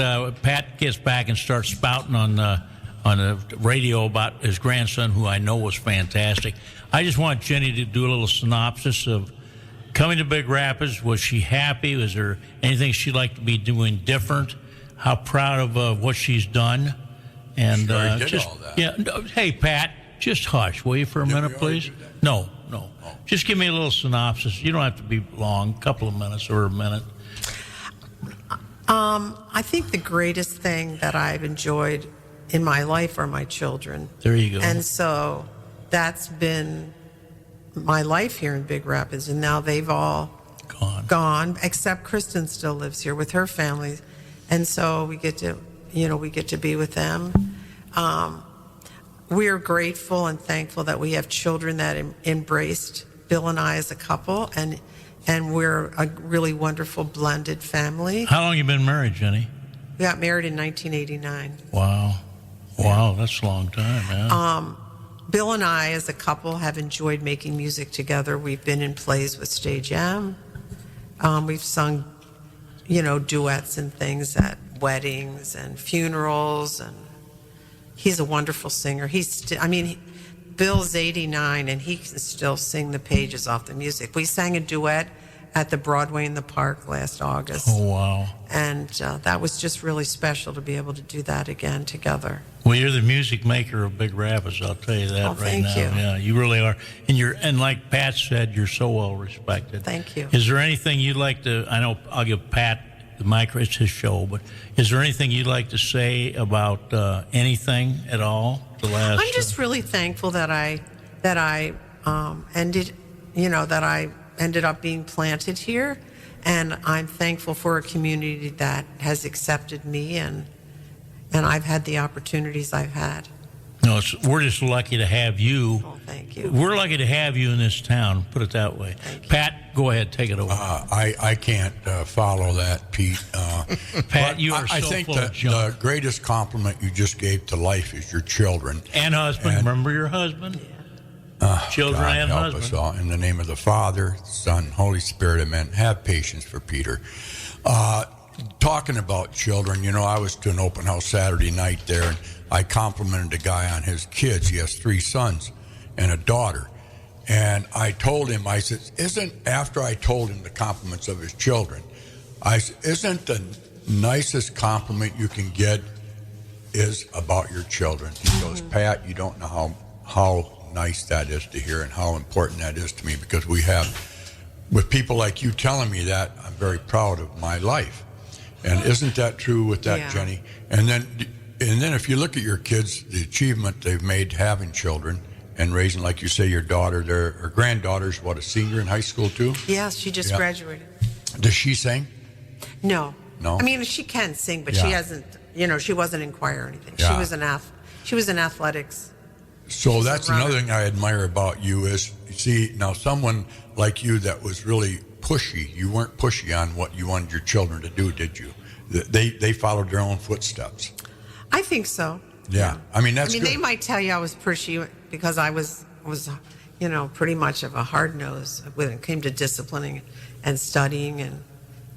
gets back and starts spouting on the radio about his grandson, who I know was fantastic, I just want Jenny to do a little synopsis of coming to Big Rapids. Was she happy? Was there anything she'd like to be doing different? How proud of what she's done? And Sure, did all that. Hey, Pat, just hush, will you, for a minute, please? No. no. Just give me a little synopsis. You don't have to be long, a couple of minutes or a minute. I think the greatest thing that I've enjoyed in my life are my children. There you go. And so that's been my life here in Big Rapids. And now they've all gone, except Kristen still lives here with her family. And so we get to be with them. We're grateful and thankful that we have children that embraced Bill and I as a couple, and we're a really wonderful blended family. How long you been married, Jenny? We got married in 1989. Wow. Wow, that's a long time, man. Bill and I, as a couple, have enjoyed making music together. We've been in plays with Stage M. We've sung, duets and things at weddings and funerals, and he's a wonderful singer. Bill's 89, and he can still sing the pages off the music. We sang a duet at the Broadway in the Park last August. Oh, wow. And that was just really special to be able to do that again together. Well, you're the music maker of Big Rapids, I'll tell you that thank now. you. Yeah, you really are. And like Pat said, you're so well respected. Thank you. Is there anything you'd like to, I know I'll give Pat the mic, it's his show, but is there anything you'd like to say about anything at all? I'm just really thankful that I ended up being planted here, and I'm thankful for a community that has accepted me, and I've had the opportunities I've had. No, we're just lucky to have you. Oh, thank you. We're lucky to have you in this town, put it that way. Pat, go ahead, take it over. I can't follow that, Pete. Pat, you are I so think full that of junk. the greatest compliment you just gave to life is your children. And husband. Remember your husband? Children God and help husband. us all. In the name of the Father, Son, Holy Spirit, amen. Have patience for Peter. Talking about children, I was to an open house Saturday night there, and I complimented a guy on his kids. He has 3 sons and a daughter. And I told him, I said, after I told him the compliments of his children, I said, isn't the nicest compliment you can get is about your children? He goes, Pat, you don't know how nice that is to hear and how important that is to me, because with people like you telling me that, I'm very proud of my life. And isn't that true with that, Jenny? And then if you look at your kids, the achievement they've made having children and raising, like you say, your daughter, her granddaughter's a senior in high school too? Yes, she just graduated. Does she sing? No. No? I mean, she can sing, but she hasn't, she wasn't in choir or anything. Yeah. She was in athletics. So that's another thing I admire about you is, you see, now someone like you that was really pushy, you weren't pushy on what you wanted your children to do, did you? They followed their own footsteps. I think so. Yeah. I mean, that's good. They might tell you I was pushy because I was pretty much of a hard nose when it came to disciplining and studying and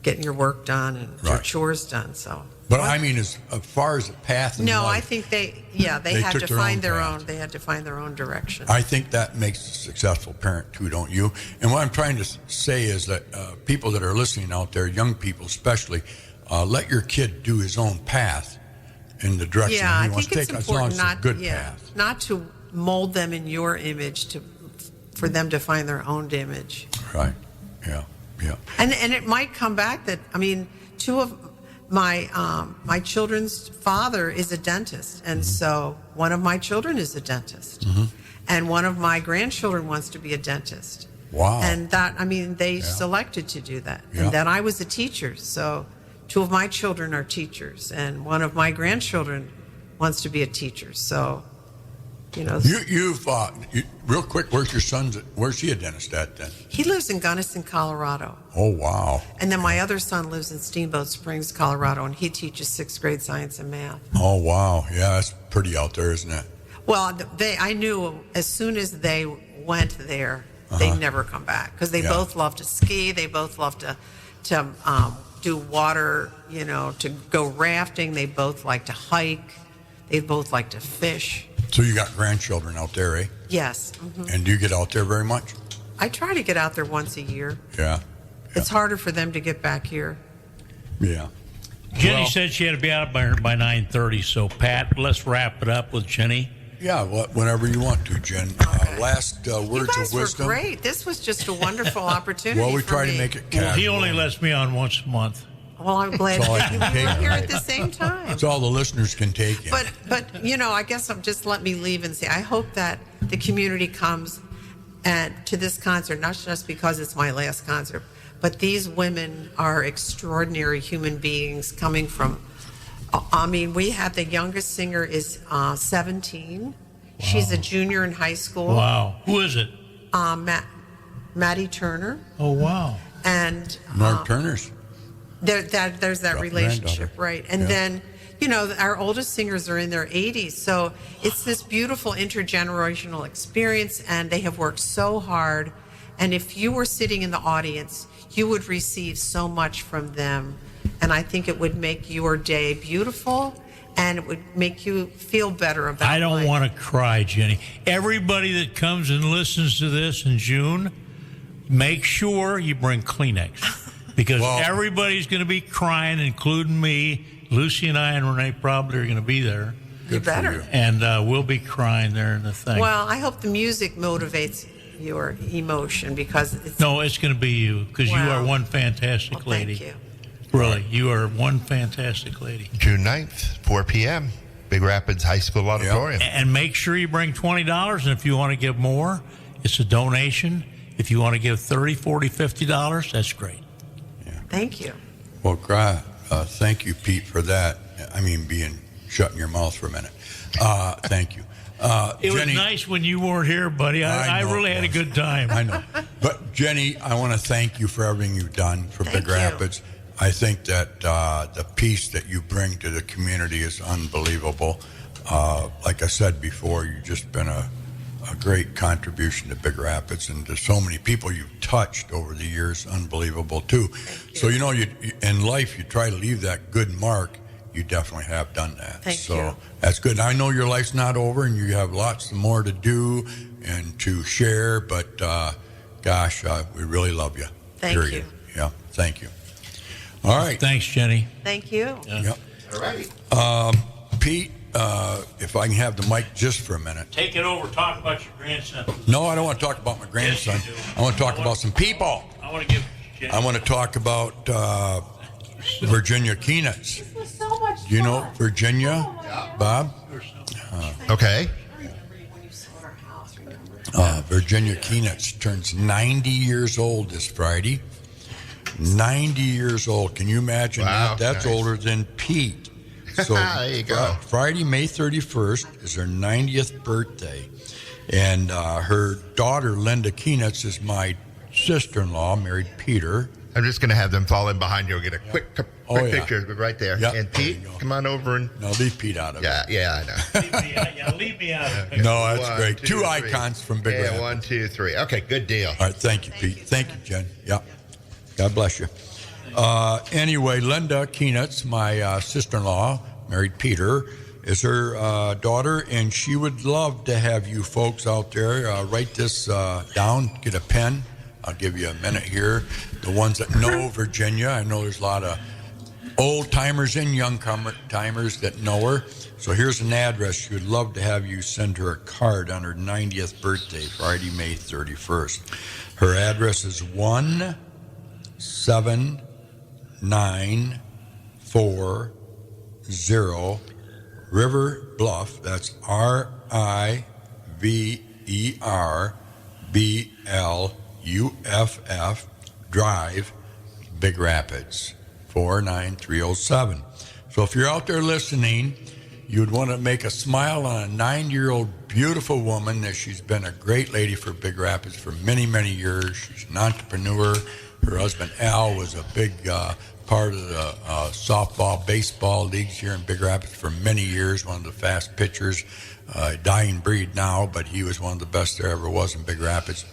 getting your work done and your chores done. So. But I mean, as far as a path in life, I think they had took to their find own their path. own. They had to find their own direction. I think that makes a successful parent too, don't you? And what I'm trying to say is that people that are listening out there, young people especially, let your kid do his own path in the direction he wants to take, as long as it's a good path. Not to mold them in your image, for them to find their own image. Right. Yeah. Yeah. And it might come back that, two of my children's father is a dentist, and so one of my children is a dentist, and one of my grandchildren wants to be a dentist. Wow. And that, they selected to do that. Yeah. And then I was a teacher, so 2 of my children are teachers, and one of my grandchildren wants to be a teacher. So, You've real quick. Where's your son's? Where's he a dentist at then? he lives in Gunnison, Colorado. Oh wow. And then my other son lives in Steamboat Springs, Colorado, and he teaches 6th grade science and math. Oh wow. Yeah, that's pretty out there, isn't it? Well, I knew as soon as they went there, they never come back, because they both love to ski. They both love to do water, to go rafting. They both like to hike. They both like to fish. So you got grandchildren out there, eh? Yes. And do you get out there very much? I try to get out there once a year. Yeah. It's harder for them to get back here. Yeah. Jenny said she had to be out by 9:30. So Pat, let's wrap it up with Jenny. Yeah. Whenever you want to, Jen. last You words guys of wisdom. were great. This was just a wonderful opportunity. Well, we for try me. to make it Well, casual. he only lets me on once a month. Well, I'm glad That's all I that can you were take. here at the same time. That's all the listeners can take. In. But I guess I'm just let me leave and say I hope that the community comes to this concert, not just because it's my last concert, but these women are extraordinary human beings coming from. I mean, we have the youngest singer is 17. Wow. She's a junior in high school. Wow. Who is it? Maddie Turner. Oh, wow. And Mark Turner's. there's that relationship, granddaughter. right? And then, our oldest singers are in their 80s. So it's this beautiful intergenerational experience, and they have worked so hard. And if you were sitting in the audience, you would receive so much from them. And I think it would make your day beautiful, and it would make you feel better about I don't life. want to cry, Jenny. Everybody that comes and listens to this in June, make sure you bring Kleenex. Because everybody's going to be crying, including me. Lucy and I and Renee probably are going to be there. You better. And we'll be crying there in the thing. Well, I hope the music motivates your emotion because it's... No, it's going to be you because you are one fantastic lady. Thank you. Really, you are one fantastic lady. June 9th, 4 p.m., Big Rapids High School Auditorium. And make sure you bring $20, and if you want to give more, it's a donation. If you want to give $30, $40, $50, that's great. Thank you. Well, thank you, Pete, for that. I mean, shutting your mouth for a minute. Thank you. It was Jenny, nice when you weren't here, buddy. I know really it had a was. good time. I know. But, Jenny, I want to thank you for everything you've done for Thank Big you. Rapids. I think that the peace that you bring to the community is unbelievable. Like I said before, you've just been a great contribution to Big Rapids, and to so many people you've touched over the years, unbelievable too. So you in life you try to leave that good mark. You definitely have done that. Thank you. That's good. I know your life's not over, and you have lots more to do and to share. But gosh, we really love you. Thank period. you. Yeah, thank you. All right. Thanks, Jenny. Thank you. Yeah. Yep. All right. Pete, if I can have the mic just for a minute. Take it over. Talk about your grandson. No, I don't want to talk about my grandson. Yes, you do. I want to talk about some people. I want to give Jenny. I want to talk about Virginia Keenitz. This was so much Do you know fun. Virginia, Bob? Okay. Virginia Keenitz turns 90 years old this Friday. 90 years old. Can you imagine Wow, that? That's nice. older than Pete. So There you go. Friday, May 31st is her 90th birthday. And her daughter, Linda Keenitz, is my sister-in-law, married Peter. I'm just going to have them fall in behind you. We'll get a quick Oh, yeah. picture right there. Yep. And Pete, There you go. come on over and... Now leave Pete out of it. Yeah, I know. Leave me out of it. No, that's One, great. two, Two three. icons from Big Rapids. 1, 2, 3. Okay, good deal. All right, thank you, Pete. Thank you, Jen. Yeah. God bless you. Anyway, Linda Keenitz, my sister-in-law, married Peter, is her daughter, and she would love to have you folks out there write this down, get a pen. I'll give you a minute here. The ones that know Virginia, I know there's a lot of old-timers and young-timers that know her. So here's an address. She would love to have you send her a card on her 90th birthday, Friday, May 31st. Her address is 17940 River Bluff. That's RIVERBLUFF Drive, Big Rapids, 49307. So if you're out there listening, you'd want to make a smile on a 90-year-old beautiful woman that she's been a great lady for Big Rapids for many, many years. She's an entrepreneur. Her husband, Al, was a big part of the softball, baseball leagues here in Big Rapids for many years, one of the fast pitchers, dying breed now, but he was one of the best there ever was in Big Rapids.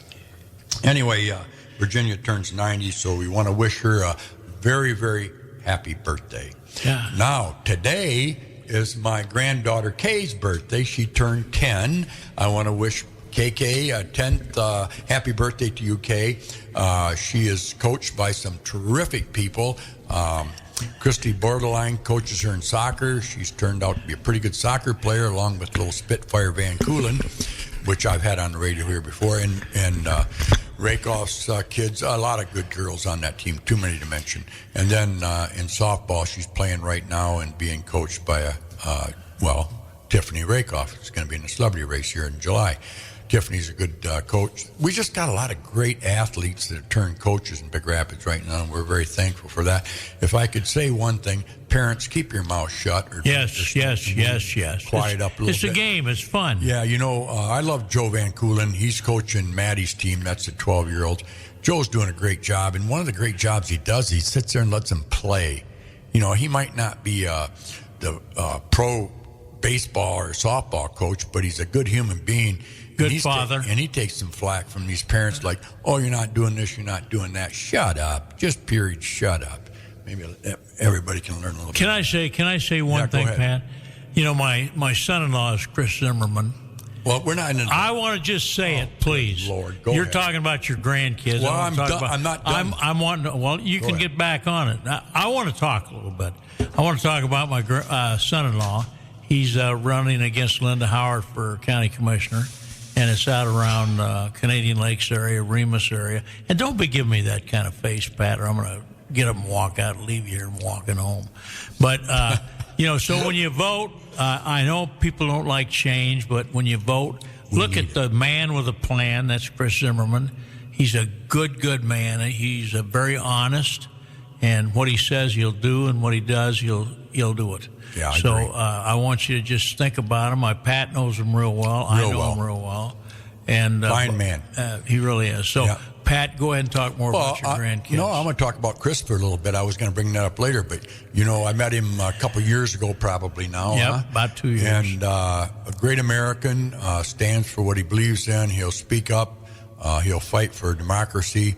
Anyway, Virginia turns 90, so we want to wish her a very, very happy birthday. Yeah. Now, today is my granddaughter Kay's birthday. She turned 10. I want to wish KK a 10th happy birthday to you, Kay. She is coached by some terrific people. Christy Borderline coaches her in soccer. She's turned out to be a pretty good soccer player, along with little Spitfire Van Coolen. which I've had on the radio here before, and Rakoff's kids, a lot of good girls on that team, too many to mention. And then in softball, she's playing right now and being coached by Tiffany Rakoff. It's going to be in the celebrity race here in July. Tiffany's a good coach. We just got a lot of great athletes that have turned coaches in Big Rapids right now, and we're very thankful for that. If I could say one thing, parents, keep your mouth shut. Or yes. Quiet up a little bit. It's a game. It's fun. Yeah, I love Joe Van Coolen. He's coaching Maddie's team. That's the 12-year-olds. Joe's doing a great job, and one of the great jobs he does, he sits there and lets them play. He might not be the pro baseball or softball coach, but he's a good human being. Good father. And he takes some flack from these parents like, oh, you're not doing this, you're not doing that. Shut up. Just period, shut up. Maybe everybody can learn a little bit. Can I say one thing, Pat? My son-in-law is Chris Zimmerman. Well, we're not in I want to just say it, please. Lord, You're talking about your grandkids. Well, I'm not done. I'm wanting to, well, you can get back on it. I want to talk a little bit. I want to talk about my son-in-law. He's running against Linda Howard for county commissioner. And it's out around Canadian Lakes area, Remus area. And don't be giving me that kind of face, Pat, or I'm going to get up and walk out and leave you here and walking home. But, so when you vote, I know people don't like change, but when you vote, look at the man with a plan. That's Chris Zimmerman. He's a good man. He's very honest. And what he says he'll do, and what he does, he'll do it. Yeah, I so agree. I want you to just think about him. My Pat knows him real well. I know him real well. And fine man. He really is. So, yeah. Pat, go ahead and talk more about your grandkids. No, I'm going to talk about Christopher a little bit. I was going to bring that up later, but I met him a couple years ago, probably now. Yep, about 2 years. And a great American, stands for what he believes in. He'll speak up. He'll fight for democracy.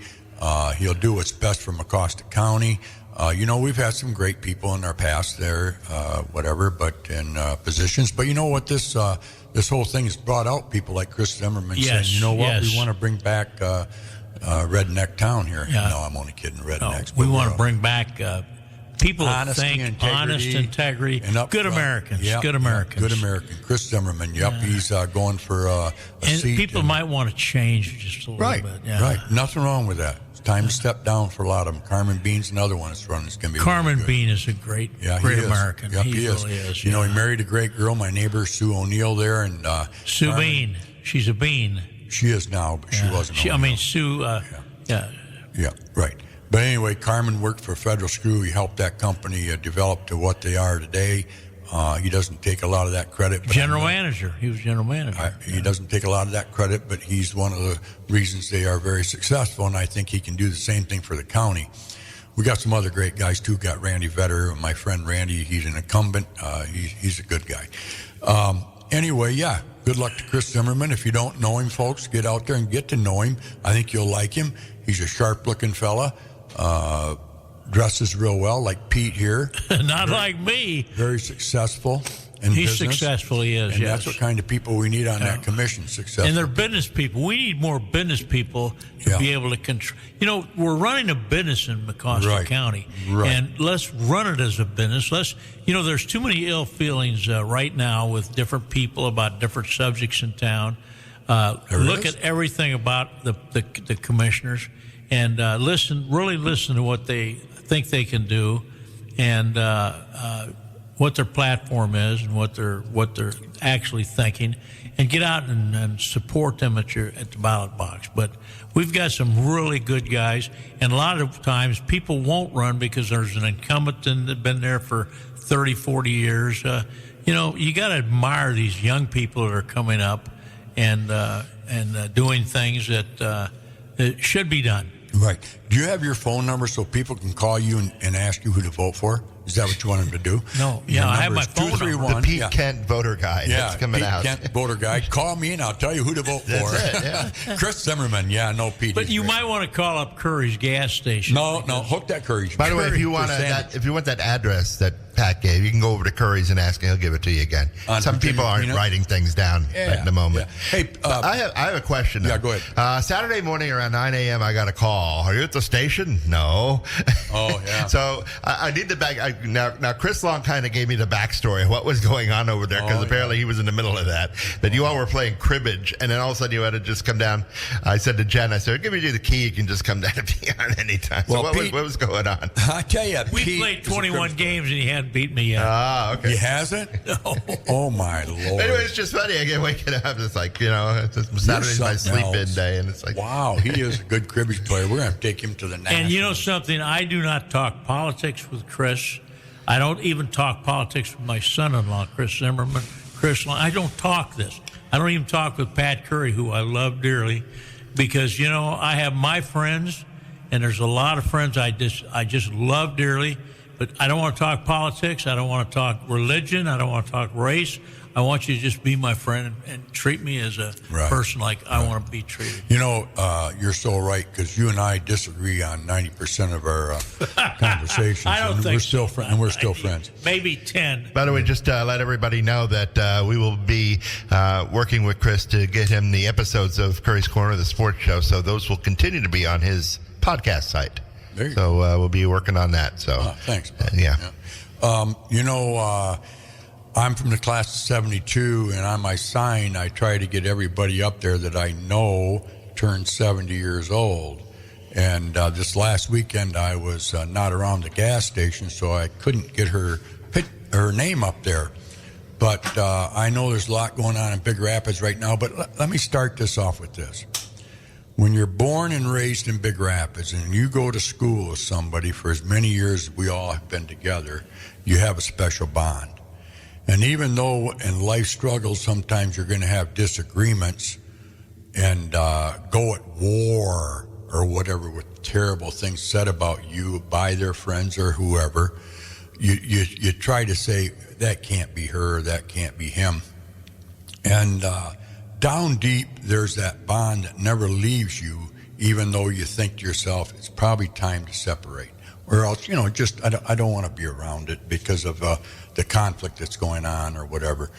He'll do what's best for Mecosta County. We've had some great people in our past there, but in positions. But you know what? This whole thing has brought out people like Chris Zimmerman saying, you know what? We want to bring back redneck town here. Yeah. No, I'm only kidding. Rednecks. We want to bring back people that Honesty, think honest integrity, good Americans. Yep, good Americans. Good American. Chris Zimmerman. Yep, he's going for a and seat. People might want to change just a little bit. Yeah. Right. Nothing wrong with that. It's time to step down for a lot of them. Carmen Bean's another one that's running. It's going to be Carmen really Bean is a great American. Yep, he is. Really is. He married a great girl, my neighbor Sue O'Neill there, and Sue Carmen, Bean. She's a bean. She is now, but she wasn't. Sue. Yeah, right. But anyway, Carmen worked for Federal Screw. He helped that company develop to what they are today. He doesn't take a lot of that credit. But general manager. He was general manager. He doesn't take a lot of that credit, but he's one of the reasons they are very successful, and I think he can do the same thing for the county. We got some other great guys, too. Got Randy Vetter, my friend Randy. He's an incumbent. He's a good guy. Anyway, good luck to Chris Zimmerman. If you don't know him, folks, get out there and get to know him. I think you'll like him. He's a sharp-looking fella. Dresses real well, like Pete here. Not like me. Very successful in He's business. successful, he is, and yes. that's what kind of people we need on that commission, successful. And they're business people. We need more business people to be able to control. We're running a business in Mecosta County. Right. And let's run it as a business. There's too many ill feelings right now with different people about different subjects in town. Look at everything about the commissioners and really listen to what they think they can do and what their platform is and what they're actually thinking, and get out and support them at the ballot box. But we've got some really good guys, and a lot of times people won't run because there's an incumbent that's been there for 30, 40 years. You got to admire these young people that are coming up and doing things that should be done. Right. Do you have your phone number so people can call you and ask you who to vote for? Is that what you want them to do? No. Yeah, I have my phone number. The Pete Kent voter guide that's coming out. Pete Kent voter guide. Call me and I'll tell you who to vote for. That's it, Chris Zimmerman. Pete. But you might want to call up Currie's gas station. No, hook that Currie. By the way, if you want that address that Pat gave. You can go over to Curry's and ask, and he'll give it to you again. Some people aren't writing things down right in the moment. Yeah. Hey, I have a question. Yeah, go ahead. Saturday morning around 9 a.m., I got a call. Are you at the station? No. Oh, yeah. So I need the back. Now, Chris Long kind of gave me the backstory of what was going on over there, because apparently he was in the middle of that. That you all were playing cribbage, and then all of a sudden you had to just come down. I said to Jen, I said, give me the key. You can just come down and be on anytime. So Well, what was going on? I tell you, We Pete played is a 21 good- games and he hadn't beat me yet. Okay. He hasn't? No. Oh, my Lord. Anyway, it's just funny. I get waking up. It's like, Saturday's my something sleep-in else. day, and it's like, Wow, he is a good cribbage player. We're going to take him to the national. And you know something? I do not talk politics with Chris. I don't even talk politics with my son-in-law, Chris Zimmerman. Chris Long. I don't talk this. I don't even talk with Pat Currie, who I love dearly, because, I have my friends, and there's a lot of friends I just love dearly, but I don't want to talk politics. I don't want to talk religion. I don't want to talk race. I want you to just be my friend and treat me as a person like I want to be treated. You're so right, because you and I disagree on 90% of our conversations. I don't and think we're still friends. Maybe 10. By the way, just let everybody know that we will be working with Chris to get him the episodes of Curry's Corner, the sports show. So those will continue to be on his podcast site. There you so we'll be working on that. So thanks. Yeah. I'm from the class of 72, and on my sign, I try to get everybody up there that I know turned 70 years old. And this last weekend, I was not around the gas station, so I couldn't get her name up there. But I know there's a lot going on in Big Rapids right now. But let me start this off with this. When you're born and raised in Big Rapids and you go to school with somebody for as many years as we all have been together, you have a special bond. And even though in life struggles, sometimes you're going to have disagreements and go at war or whatever with terrible things said about you by their friends or whoever, you try to say, that can't be her, that can't be him. And down deep, there's that bond that never leaves you, even though you think to yourself, it's probably time to separate. Or else, I don't want to be around it because of the conflict that's going on or whatever.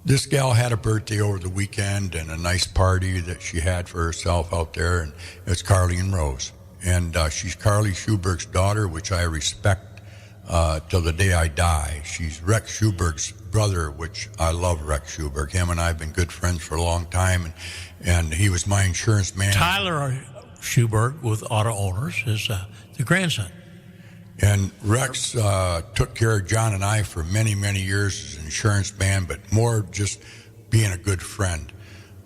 This gal had a birthday over the weekend and a nice party that she had for herself out there, and it's Carleen Rose. And she's Carly Schuberg's daughter, which I respect till the day I die. She's Rex Schuberg's brother, which I love Rex Schuberg. Him and I have been good friends for a long time, and he was my insurance man. Tyler Schuberg with Auto Owners is the grandson. And Rex took care of John and I for many, many years as an insurance man, but more just being a good friend.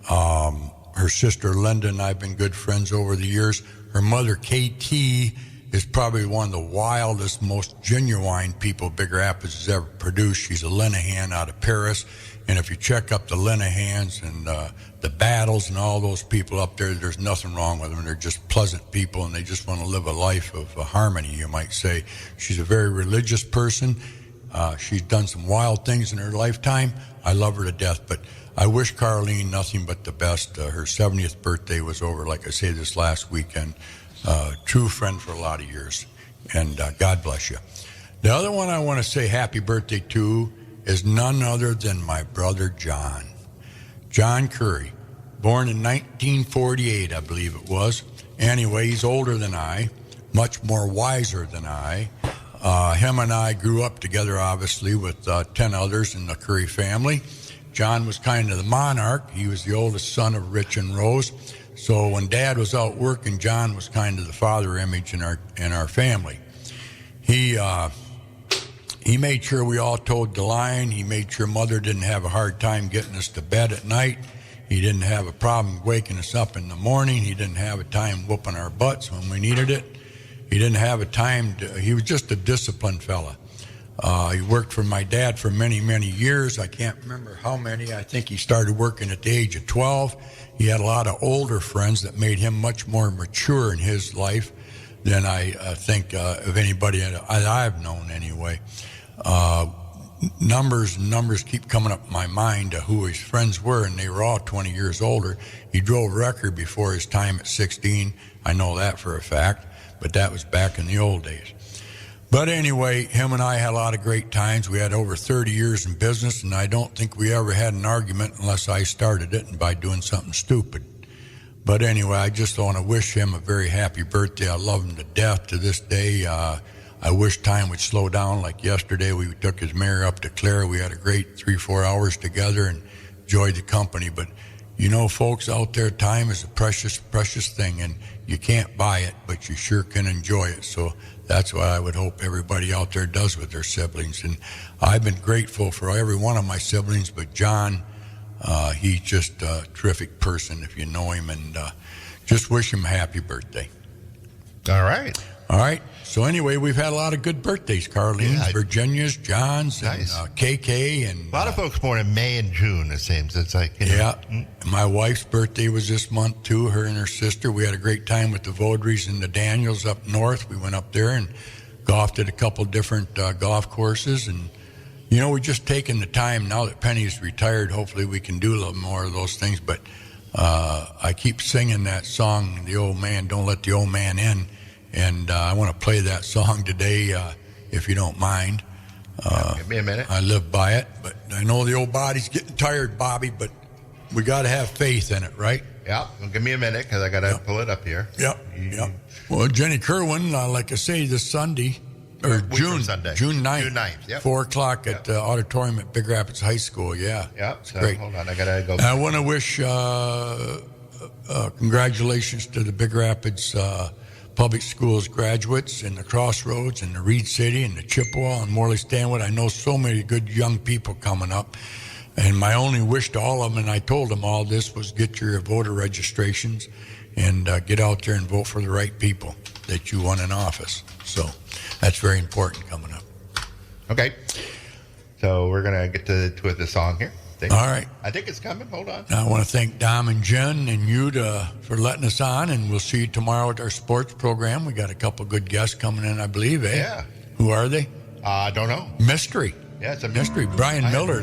Her sister Linda and I have been good friends over the years. Her mother, KT, is probably one of the wildest, most genuine people Big Rapids has ever produced. She's a Linehan out of Paris. And if you check up the Linehans and the Battles and all those people up there, there's nothing wrong with them. They're just pleasant people, and they just want to live a life of harmony, you might say. She's a very religious person. She's done some wild things in her lifetime. I love her to death, but I wish Carleen nothing but the best. Her 70th birthday was over, like I say, this last weekend. True friend for a lot of years, and God bless you. The other one I want to say happy birthday to is none other than my brother John. John Currie, born in 1948, I believe it was. Anyway, he's older than I, much more wiser than I. Him and I grew up together, obviously, with 10 others in the Currie family. John was kind of the monarch. He was the oldest son of Rich and Rose. So when Dad was out working, John was kind of the father image in our family. He made sure we all towed the line. He made sure Mother didn't have a hard time getting us to bed at night. He didn't have a problem waking us up in the morning. He didn't have a time whooping our butts when we needed it. He didn't have a time he was just a disciplined fella. He worked for my dad for many, many years. I can't remember how many. I think he started working at the age of 12. He had a lot of older friends that made him much more mature in his life than I think of anybody I've known anyway. Numbers keep coming up in my mind of who his friends were, and they were all 20 years older. He drove record before his time at 16. I know that for a fact, but that was back in the old days. But anyway, him and I had a lot of great times. We had over 30 years in business, and I don't think we ever had an argument unless I started it and by doing something stupid. But anyway, I just want to wish him a very happy birthday. I love him to death to this day. I wish time would slow down. Like yesterday, we took his mare up to Clara. We had a great 3-4 hours together and enjoyed the company. But, you know, folks out there, time is a precious, precious thing, and you can't buy it, but you sure can enjoy it. So that's what I would hope everybody out there does with their siblings. And I've been grateful for every one of my siblings, but John, he's just a terrific person if you know him, and just wish him a happy birthday. All right. All right. So anyway, we've had a lot of good birthdays. Carlene's, Yeah, Virginia's, John's, nice. and KK. And A lot of folks born in May and June, it seems. It's like, you know, yeah. My wife's birthday was this month, too, her and her sister. We had a great time with the Vaudrys and the Daniels up north. We went up there and golfed at a couple different golf courses. And, you know, we're just taking the time now that Penny's retired. Hopefully we can do a little more of those things. But I keep singing that song, The Old Man, Don't Let the Old Man In. And I want to play that song today, if you don't mind. give me a minute. I live by it, but I know the old body's getting tired, Bobby, but we got to have faith in it, right? Yeah, well, give me a minute because I got to pull it up here. Yep. Well, Jennie Kerwin, like I say, this Sunday, or Week from June Sunday. 9th. June 9th, yep. 4 o'clock at the auditorium at Big Rapids High School, yeah. Yeah, It's so great. hold on. I got to go. I want to wish congratulations to the Big Rapids Public Schools graduates in the Crossroads and the Reed City and the Chippewa and Morley Stanwood. I know so many good young people coming up. And my only wish to all of them, and I told them all this, was get your voter registrations and get out there and vote for the right people that you want in office. So that's very important coming up. Okay. So we're going to get to the song here. All right. I think it's coming. Hold on. I want to thank Dom and Jen and you for letting us on, and we'll see you tomorrow at our sports program. We got a couple good guests coming in, I believe, eh? Yeah. Who are they? I don't know. Mystery. Yeah, it's a Mystery. Brian I have Miller. no